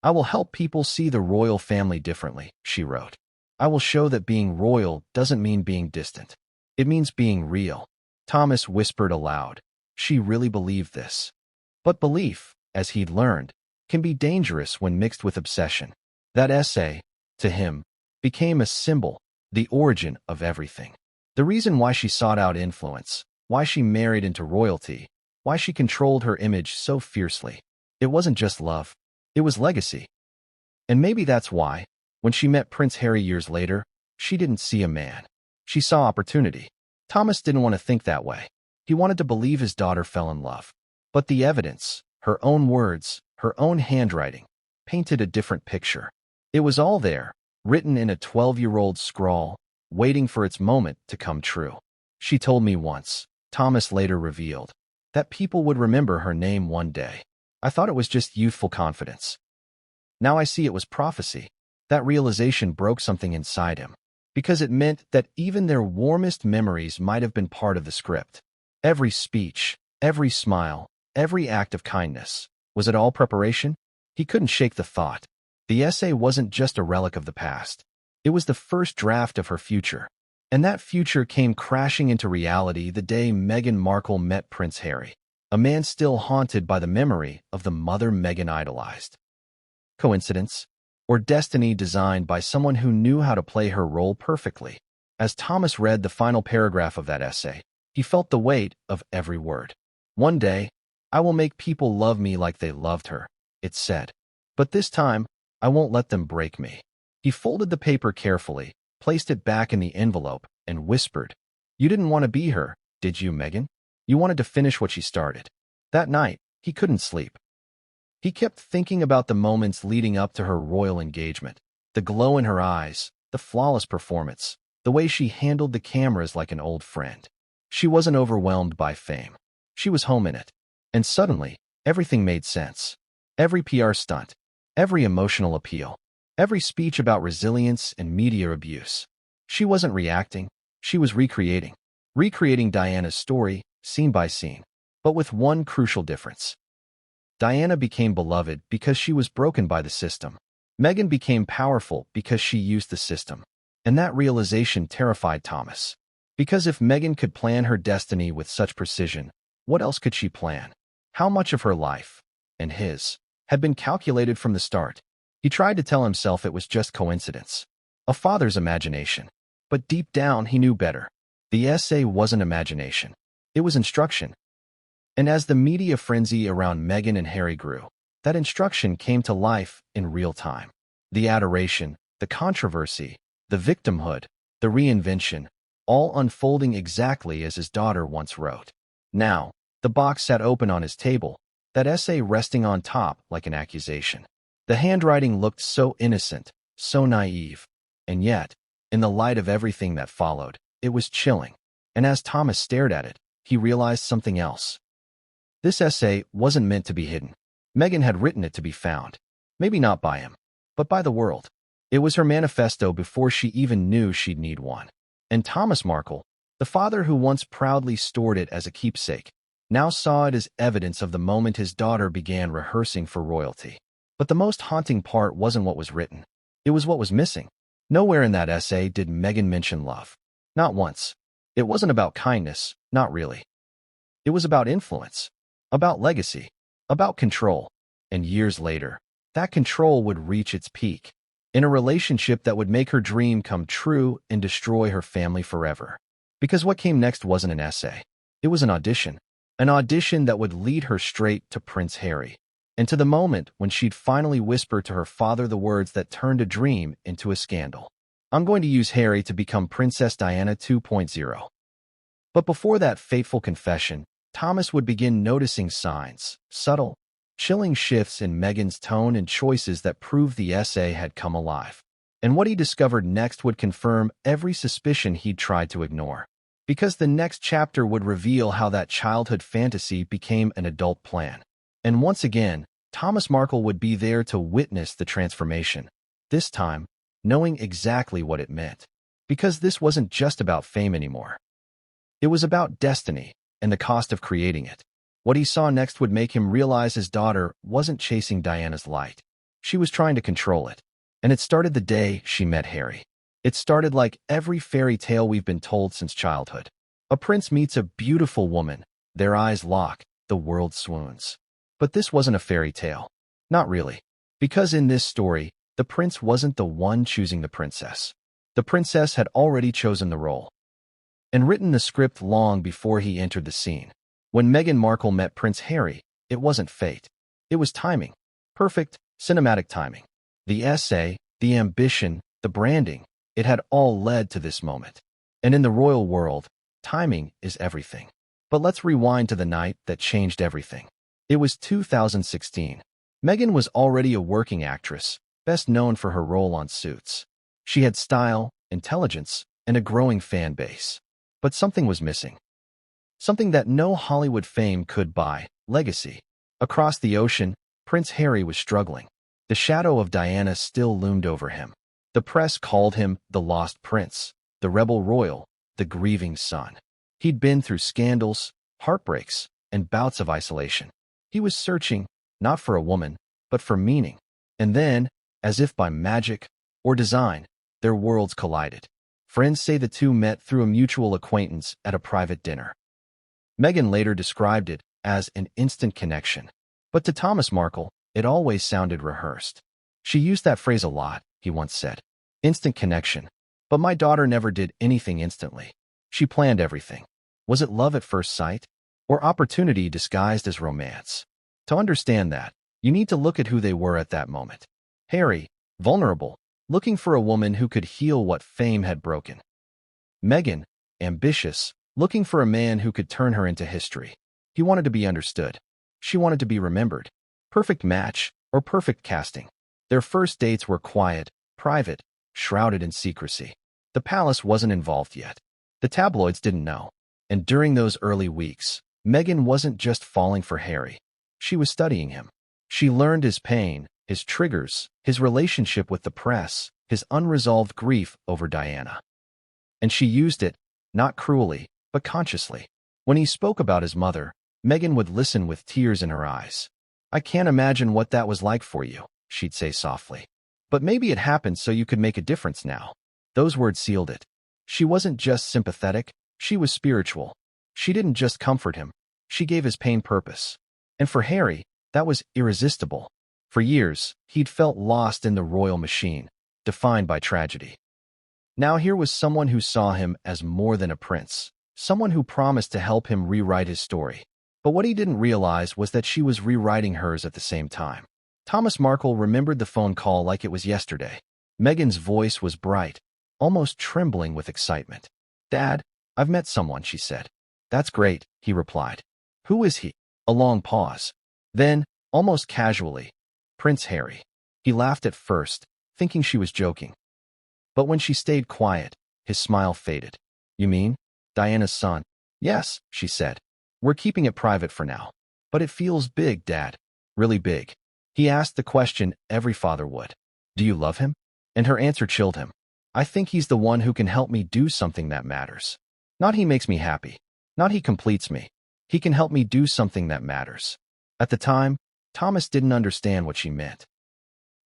"I will help people see the royal family differently," she wrote. "I will show that being royal doesn't mean being distant. It means being real." Thomas whispered aloud. She really believed this. But belief, as he'd learned, can be dangerous when mixed with obsession. That essay, to him, became a symbol, the origin of everything. The reason why she sought out influence, why she married into royalty, why she controlled her image so fiercely. It wasn't just love. It was legacy. And maybe that's why, when she met Prince Harry years later, she didn't see a man. She saw opportunity. Thomas didn't want to think that way. He wanted to believe his daughter fell in love. But the evidence, her own words, her own handwriting, painted a different picture. It was all there, written in a 12-year-old scrawl, waiting for its moment to come true. She told me once, Thomas later revealed, that people would remember her name one day. I thought it was just youthful confidence. Now I see it was prophecy. That realization broke something inside him, because it meant that even their warmest memories might have been part of the script. Every speech, every smile, every act of kindness. Was it all preparation? He couldn't shake the thought. The essay wasn't just a relic of the past. It was the first draft of her future. And that future came crashing into reality the day Meghan Markle met Prince Harry, a man still haunted by the memory of the mother Meghan idolized. Coincidence? Or destiny designed by someone who knew how to play her role perfectly? As Thomas read the final paragraph of that essay, he felt the weight of every word. "One day, I will make people love me like they loved her," it said. "But this time, I won't let them break me." He folded the paper carefully, placed it back in the envelope, and whispered, "You didn't want to be her, did you, Meghan? You wanted to finish what she started." That night, he couldn't sleep. He kept thinking about the moments leading up to her royal engagement, the glow in her eyes, the flawless performance, the way she handled the cameras like an old friend. She wasn't overwhelmed by fame. She was home in it. And suddenly, everything made sense. Every PR stunt, every emotional appeal, every speech about resilience and media abuse. She wasn't reacting, she was recreating. Recreating Diana's story, scene by scene, but with one crucial difference. Diana became beloved because she was broken by the system. Meghan became powerful because she used the system. And that realization terrified Thomas. Because if Meghan could plan her destiny with such precision, what else could she plan? How much of her life, and his, had been calculated from the start? He tried to tell himself it was just coincidence, a father's imagination. But deep down, he knew better. The essay wasn't imagination. It was instruction. And as the media frenzy around Meghan and Harry grew, that instruction came to life in real time. The adoration, the controversy, the victimhood, the reinvention, all unfolding exactly as his daughter once wrote. Now, the box sat open on his table, that essay resting on top like an accusation. The handwriting looked so innocent, so naive. And yet, in the light of everything that followed, it was chilling. And as Thomas stared at it, he realized something else. This essay wasn't meant to be hidden. Meghan had written it to be found. Maybe not by him, but by the world. It was her manifesto before she even knew she'd need one. And Thomas Markle, the father who once proudly stored it as a keepsake, now saw it as evidence of the moment his daughter began rehearsing for royalty. But the most haunting part wasn't what was written. It was what was missing. Nowhere in that essay did Meghan mention love. Not once. It wasn't about kindness, not really. It was about influence, about legacy, about control. And years later, that control would reach its peak in a relationship that would make her dream come true and destroy her family forever. Because what came next wasn't an essay. It was an audition. An audition that would lead her straight to Prince Harry, and to the moment when she'd finally whisper to her father the words that turned a dream into a scandal. I'm going to use Harry to become Princess Diana 2.0. But before that fateful confession, Thomas would begin noticing signs, subtle, chilling shifts in Meghan's tone and choices that proved the essay had come alive. And what he discovered next would confirm every suspicion he'd tried to ignore. Because the next chapter would reveal how that childhood fantasy became an adult plan. And once again, Thomas Markle would be there to witness the transformation, this time knowing exactly what it meant. Because this wasn't just about fame anymore. It was about destiny and the cost of creating it. What he saw next would make him realize his daughter wasn't chasing Diana's light. She was trying to control it. And it started the day she met Harry. It started like every fairy tale we've been told since childhood. A prince meets a beautiful woman, their eyes lock, the world swoons. But this wasn't a fairy tale. Not really. Because in this story, the prince wasn't the one choosing the princess. The princess had already chosen the role and written the script long before he entered the scene. When Meghan Markle met Prince Harry, it wasn't fate. It was timing. Perfect, cinematic timing. The essay, the ambition, the branding, it had all led to this moment. And in the royal world, timing is everything. But let's rewind to the night that changed everything. It was 2016. Meghan was already a working actress, best known for her role on Suits. She had style, intelligence, and a growing fan base. But something was missing. Something that no Hollywood fame could buy: legacy. Across the ocean, Prince Harry was struggling. The shadow of Diana still loomed over him. The press called him the lost prince, the rebel royal, the grieving son. He'd been through scandals, heartbreaks, and bouts of isolation. He was searching, not for a woman, but for meaning. And then, as if by magic or design, their worlds collided. Friends say the two met through a mutual acquaintance at a private dinner. Meghan later described it as an instant connection. But to Thomas Markle, it always sounded rehearsed. She used that phrase a lot, he once said. Instant connection. But my daughter never did anything instantly. She planned everything. Was it love at first sight? Or opportunity disguised as romance? To understand that, you need to look at who they were at that moment. Harry, vulnerable, looking for a woman who could heal what fame had broken. Meghan, ambitious, looking for a man who could turn her into history. He wanted to be understood. She wanted to be remembered. Perfect match, or perfect casting. Their first dates were quiet, private, shrouded in secrecy. The palace wasn't involved yet. The tabloids didn't know. And during those early weeks, Meghan wasn't just falling for Harry. She was studying him. She learned his pain, his triggers, his relationship with the press, his unresolved grief over Diana. And she used it, not cruelly, but consciously. When he spoke about his mother, Meghan would listen with tears in her eyes. I can't imagine what that was like for you, she'd say softly. But maybe it happened so you could make a difference now. Those words sealed it. She wasn't just sympathetic, she was spiritual. She didn't just comfort him, she gave his pain purpose. And for Harry, that was irresistible. For years, he'd felt lost in the royal machine, defined by tragedy. Now here was someone who saw him as more than a prince, someone who promised to help him rewrite his story. But what he didn't realize was that she was rewriting hers at the same time. Thomas Markle remembered the phone call like it was yesterday. Meghan's voice was bright, almost trembling with excitement. Dad, I've met someone, she said. That's great, he replied. Who is he? A long pause. Then, almost casually, Prince Harry. He laughed at first, thinking she was joking. But when she stayed quiet, his smile faded. You mean? Diana's son? Yes, she said. We're keeping it private for now. But it feels big, Dad. Really big. He asked the question every father would. Do you love him? And her answer chilled him. I think he's the one who can help me do something that matters. Not he makes me happy. Not he completes me. He can help me do something that matters. At the time, Thomas didn't understand what she meant.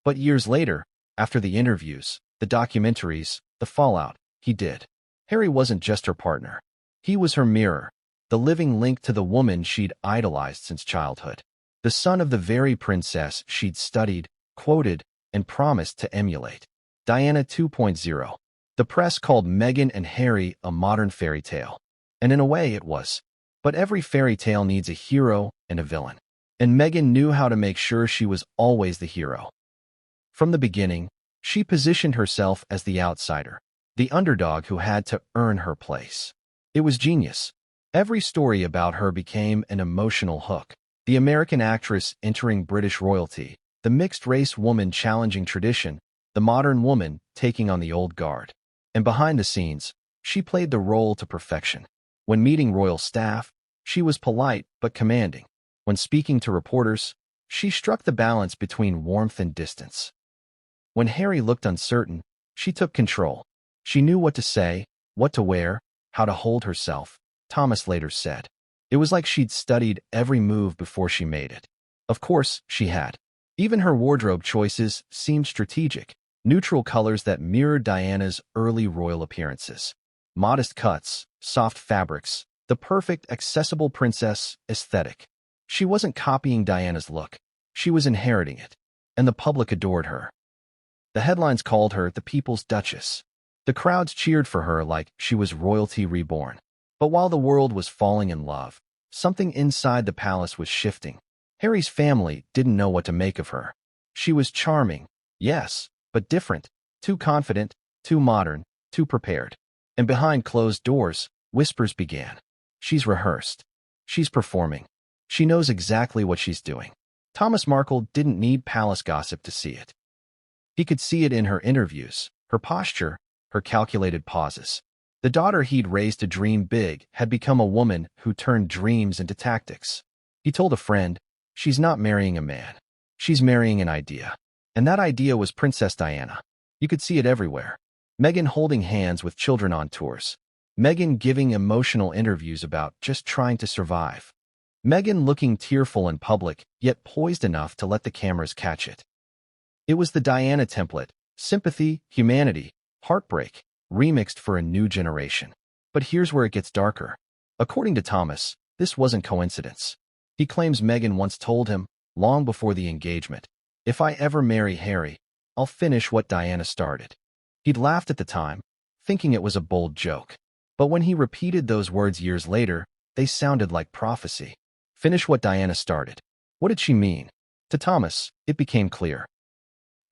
But years later, after the interviews, the documentaries, the fallout, he did. Harry wasn't just her partner. He was her mirror, the living link to the woman she'd idolized since childhood. The son of the very princess she'd studied, quoted, and promised to emulate. Diana 2.0. The press called Meghan and Harry a modern fairy tale. And in a way it was. But every fairy tale needs a hero and a villain. And Meghan knew how to make sure she was always the hero. From the beginning, she positioned herself as the outsider, the underdog who had to earn her place. It was genius. Every story about her became an emotional hook. The American actress entering British royalty, the mixed-race woman challenging tradition, the modern woman taking on the old guard. And behind the scenes, she played the role to perfection. When meeting royal staff, she was polite but commanding. When speaking to reporters, she struck the balance between warmth and distance. When Harry looked uncertain, she took control. She knew what to say, what to wear, how to hold herself, Thomas later said. It was like she'd studied every move before she made it. Of course, she had. Even her wardrobe choices seemed strategic, neutral colors that mirrored Diana's early royal appearances. Modest cuts, soft fabrics, the perfect, accessible princess aesthetic. She wasn't copying Diana's look. She was inheriting it. And the public adored her. The headlines called her the People's Duchess. The crowds cheered for her like she was royalty reborn. But while the world was falling in love, something inside the palace was shifting. Harry's family didn't know what to make of her. She was charming, yes, but different, too confident, too modern, too prepared. And behind closed doors, whispers began. She's rehearsed. She's performing. She knows exactly what she's doing. Thomas Markle didn't need palace gossip to see it. He could see it in her interviews, her posture, her calculated pauses. The daughter he'd raised to dream big had become a woman who turned dreams into tactics. He told a friend, she's not marrying a man. She's marrying an idea. And that idea was Princess Diana. You could see it everywhere. Meghan holding hands with children on tours. Meghan giving emotional interviews about just trying to survive. Meghan looking tearful in public, yet poised enough to let the cameras catch it. It was the Diana template: sympathy, humanity, heartbreak, remixed for a new generation. But here's where it gets darker. According to Thomas, this wasn't coincidence. He claims Meghan once told him, long before the engagement, "If I ever marry Harry, I'll finish what Diana started." He'd laughed at the time, thinking it was a bold joke. But when he repeated those words years later, they sounded like prophecy. Finish what Diana started. What did she mean? To Thomas, it became clear.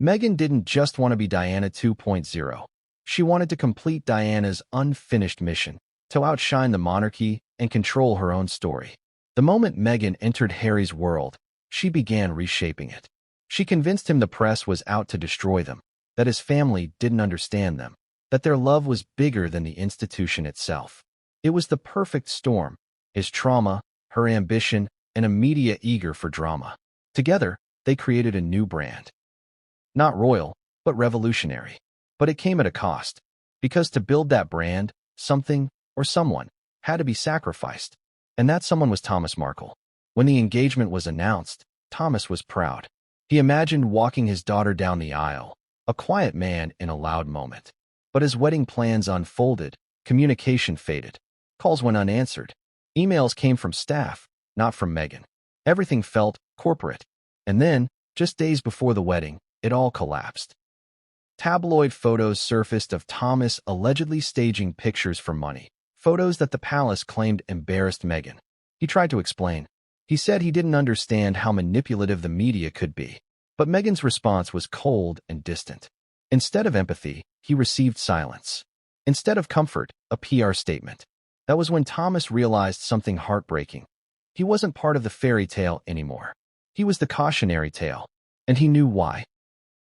Meghan didn't just want to be Diana 2.0. She wanted to complete Diana's unfinished mission, to outshine the monarchy and control her own story. The moment Meghan entered Harry's world, she began reshaping it. She convinced him the press was out to destroy them, that his family didn't understand them, that their love was bigger than the institution itself. It was the perfect storm: his trauma, her ambition, and a media eager for drama. Together, they created a new brand. Not royal, but revolutionary. But it came at a cost, because to build that brand, something, or someone, had to be sacrificed. And that someone was Thomas Markle. When the engagement was announced, Thomas was proud. He imagined walking his daughter down the aisle, a quiet man in a loud moment. But as wedding plans unfolded, communication faded. Calls went unanswered. Emails came from staff, not from Meghan. Everything felt corporate. And then, just days before the wedding, it all collapsed. Tabloid photos surfaced of Thomas allegedly staging pictures for money, photos that the palace claimed embarrassed Meghan. He tried to explain. He said he didn't understand how manipulative the media could be. But Meghan's response was cold and distant. Instead of empathy, he received silence. Instead of comfort, a PR statement. That was when Thomas realized something heartbreaking. He wasn't part of the fairy tale anymore. He was the cautionary tale. And he knew why.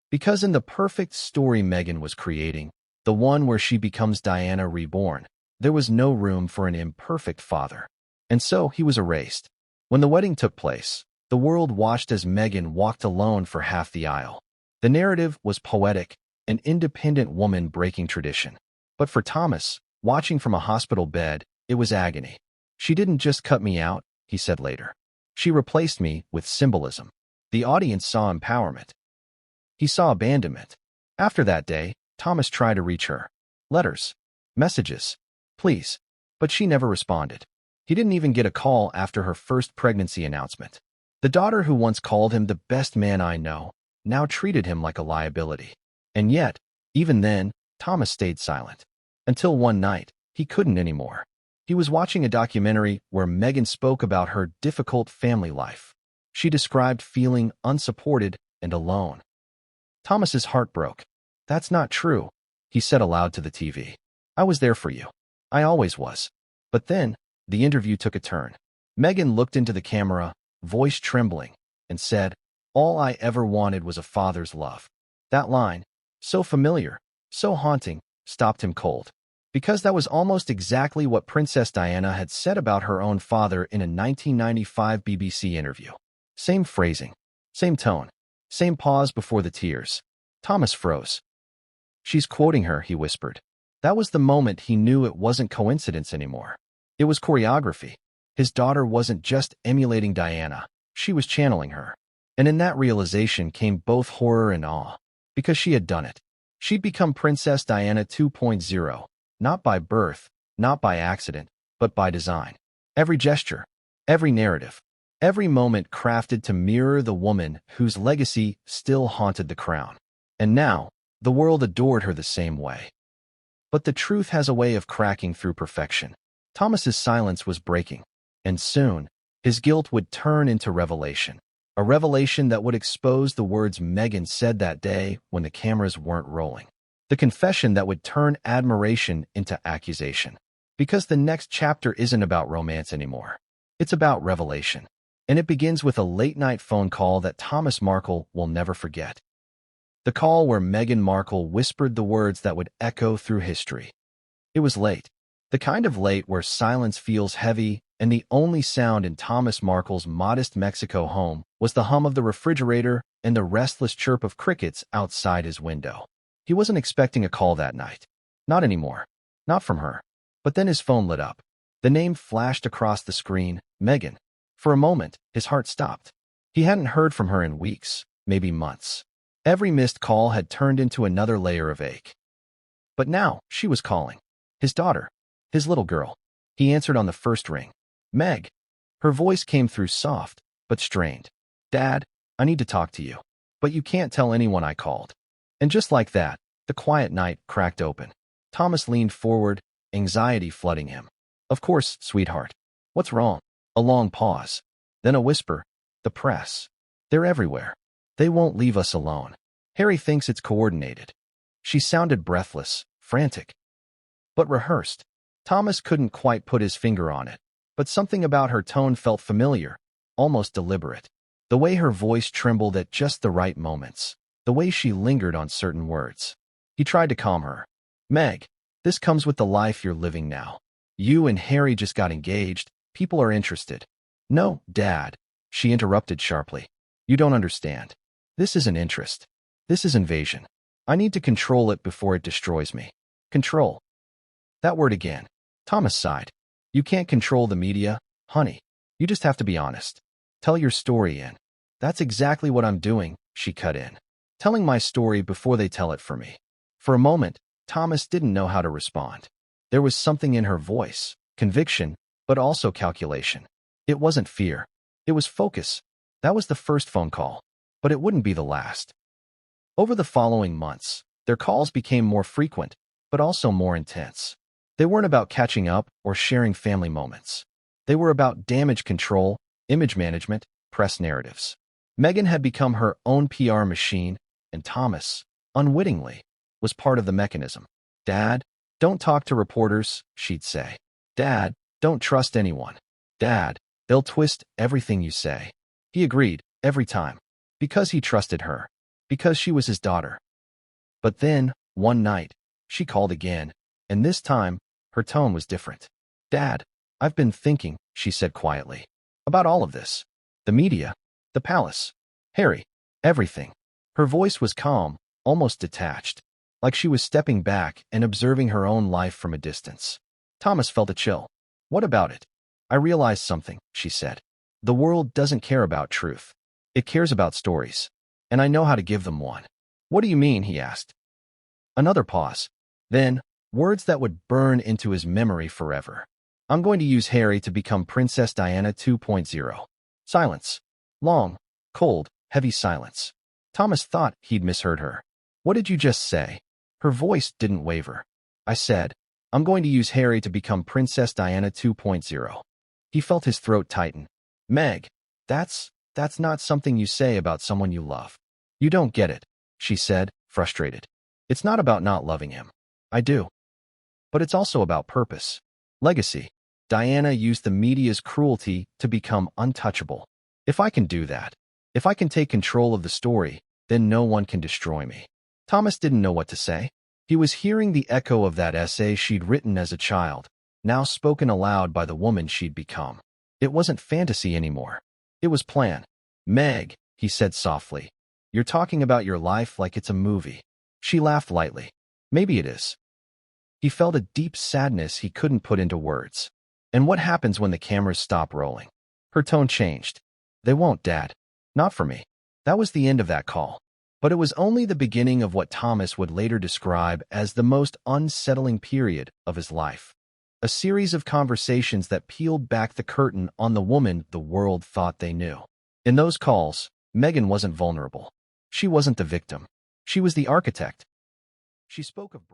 Because in the perfect story Meghan was creating, the one where she becomes Diana reborn, there was no room for an imperfect father. And so he was erased. When the wedding took place, the world watched as Meghan walked alone for half the aisle. The narrative was poetic, an independent woman breaking tradition. But for Thomas, watching from a hospital bed, it was agony. She didn't just cut me out, he said later. She replaced me with symbolism. The audience saw empowerment. He saw abandonment. After that day, Thomas tried to reach her. Letters. Messages. Please. But she never responded. He didn't even get a call after her first pregnancy announcement. The daughter who once called him the best man I know, now treated him like a liability. And yet, even then, Thomas stayed silent. Until one night, he couldn't anymore. He was watching a documentary where Meghan spoke about her difficult family life. She described feeling unsupported and alone. Thomas's heart broke. "That's not true," he said aloud to the TV. "I was there for you. I always was." But then, the interview took a turn. Meghan looked into the camera, voice trembling, and said, "All I ever wanted was a father's love." That line, so familiar, so haunting, stopped him cold. Because that was almost exactly what Princess Diana had said about her own father in a 1995 BBC interview. Same phrasing, same tone, same pause before the tears. Thomas froze. "She's quoting her," he whispered. That was the moment he knew it wasn't coincidence anymore. It was choreography. His daughter wasn't just emulating Diana, she was channeling her. And in that realization came both horror and awe. Because she had done it. She'd become Princess Diana 2.0. Not by birth, not by accident, but by design. Every gesture, every narrative, every moment crafted to mirror the woman whose legacy still haunted the crown. And now, the world adored her the same way. But the truth has a way of cracking through perfection. Thomas's silence was breaking, and soon, his guilt would turn into revelation. A revelation that would expose the words Meghan said that day when the cameras weren't rolling. The confession that would turn admiration into accusation. Because the next chapter isn't about romance anymore. It's about revelation. And it begins with a late-night phone call that Thomas Markle will never forget. The call where Meghan Markle whispered the words that would echo through history. It was late. The kind of late where silence feels heavy, and the only sound in Thomas Markle's modest Mexico home was the hum of the refrigerator and the restless chirp of crickets outside his window. He wasn't expecting a call that night. Not anymore. Not from her. But then his phone lit up. The name flashed across the screen, Meghan. For a moment, his heart stopped. He hadn't heard from her in weeks, maybe months. Every missed call had turned into another layer of ache. But now, she was calling. His daughter. His little girl. He answered on the first ring. "Meg." Her voice came through soft, but strained. "Dad, I need to talk to you. But you can't tell anyone I called." And just like that, the quiet night cracked open. Thomas leaned forward, anxiety flooding him. "Of course, sweetheart. What's wrong?" A long pause. Then a whisper. "The press. They're everywhere. They won't leave us alone. Harry thinks it's coordinated." She sounded breathless, frantic, but rehearsed. Thomas couldn't quite put his finger on it, but something about her tone felt familiar, almost deliberate. The way her voice trembled at just the right moments. The way she lingered on certain words. He tried to calm her. "Meg, this comes with the life you're living now. You and Harry just got engaged. People are interested." "No, Dad," she interrupted sharply. "You don't understand. This isn't interest. This is invasion. I need to control it before it destroys me." Control. That word again. Thomas sighed. "You can't control the media, honey. You just have to be honest. Tell your story and..." "That's exactly what I'm doing," she cut in. "Telling my story before they tell it for me." For a moment, Thomas didn't know how to respond. There was something in her voice, conviction, but also calculation. It wasn't fear. It was focus. That was the first phone call, but it wouldn't be the last. Over the following months, their calls became more frequent, but also more intense. They weren't about catching up or sharing family moments. They were about damage control, image management, press narratives. Meghan had become her own PR machine, and Thomas, unwittingly, was part of the mechanism. "Dad, don't talk to reporters," she'd say. "Dad, don't trust anyone. Dad, they'll twist everything you say." He agreed, every time. Because he trusted her. Because she was his daughter. But then, one night, she called again, and this time, her tone was different. "Dad, I've been thinking," she said quietly, "about all of this. The media, the palace, Harry, everything." Her voice was calm, almost detached, like she was stepping back and observing her own life from a distance. Thomas felt a chill. "What about it?" "I realized something," she said. "The world doesn't care about truth. It cares about stories. And I know how to give them one." "What do you mean?" he asked. Another pause. Then, words that would burn into his memory forever. "I'm going to use Harry to become Princess Diana 2.0. Silence. Long, cold, heavy silence. Thomas thought he'd misheard her. "What did you just say?" Her voice didn't waver. I said, I'm going to use Harry to become Princess Diana 2.0. He felt his throat tighten. Meg, that's not something you say about someone you love. You don't get it, she said, frustrated. It's not about not loving him. I do. But it's also about purpose. Legacy. Diana used the media's cruelty to become untouchable. If I can do that, if I can take control of the story, then no one can destroy me. Thomas didn't know what to say. He was hearing the echo of that essay she'd written as a child, now spoken aloud by the woman she'd become. It wasn't fantasy anymore. It was plan. Meg, he said softly, you're talking about your life like it's a movie. She laughed lightly. Maybe it is. He felt a deep sadness he couldn't put into words. And what happens when the cameras stop rolling? Her tone changed. They won't, Dad. Not for me. That was the end of that call. But it was only the beginning of what Thomas would later describe as the most unsettling period of his life. A series of conversations that peeled back the curtain on the woman the world thought they knew. In those calls, Meghan wasn't vulnerable. She wasn't the victim. She was the architect. She spoke of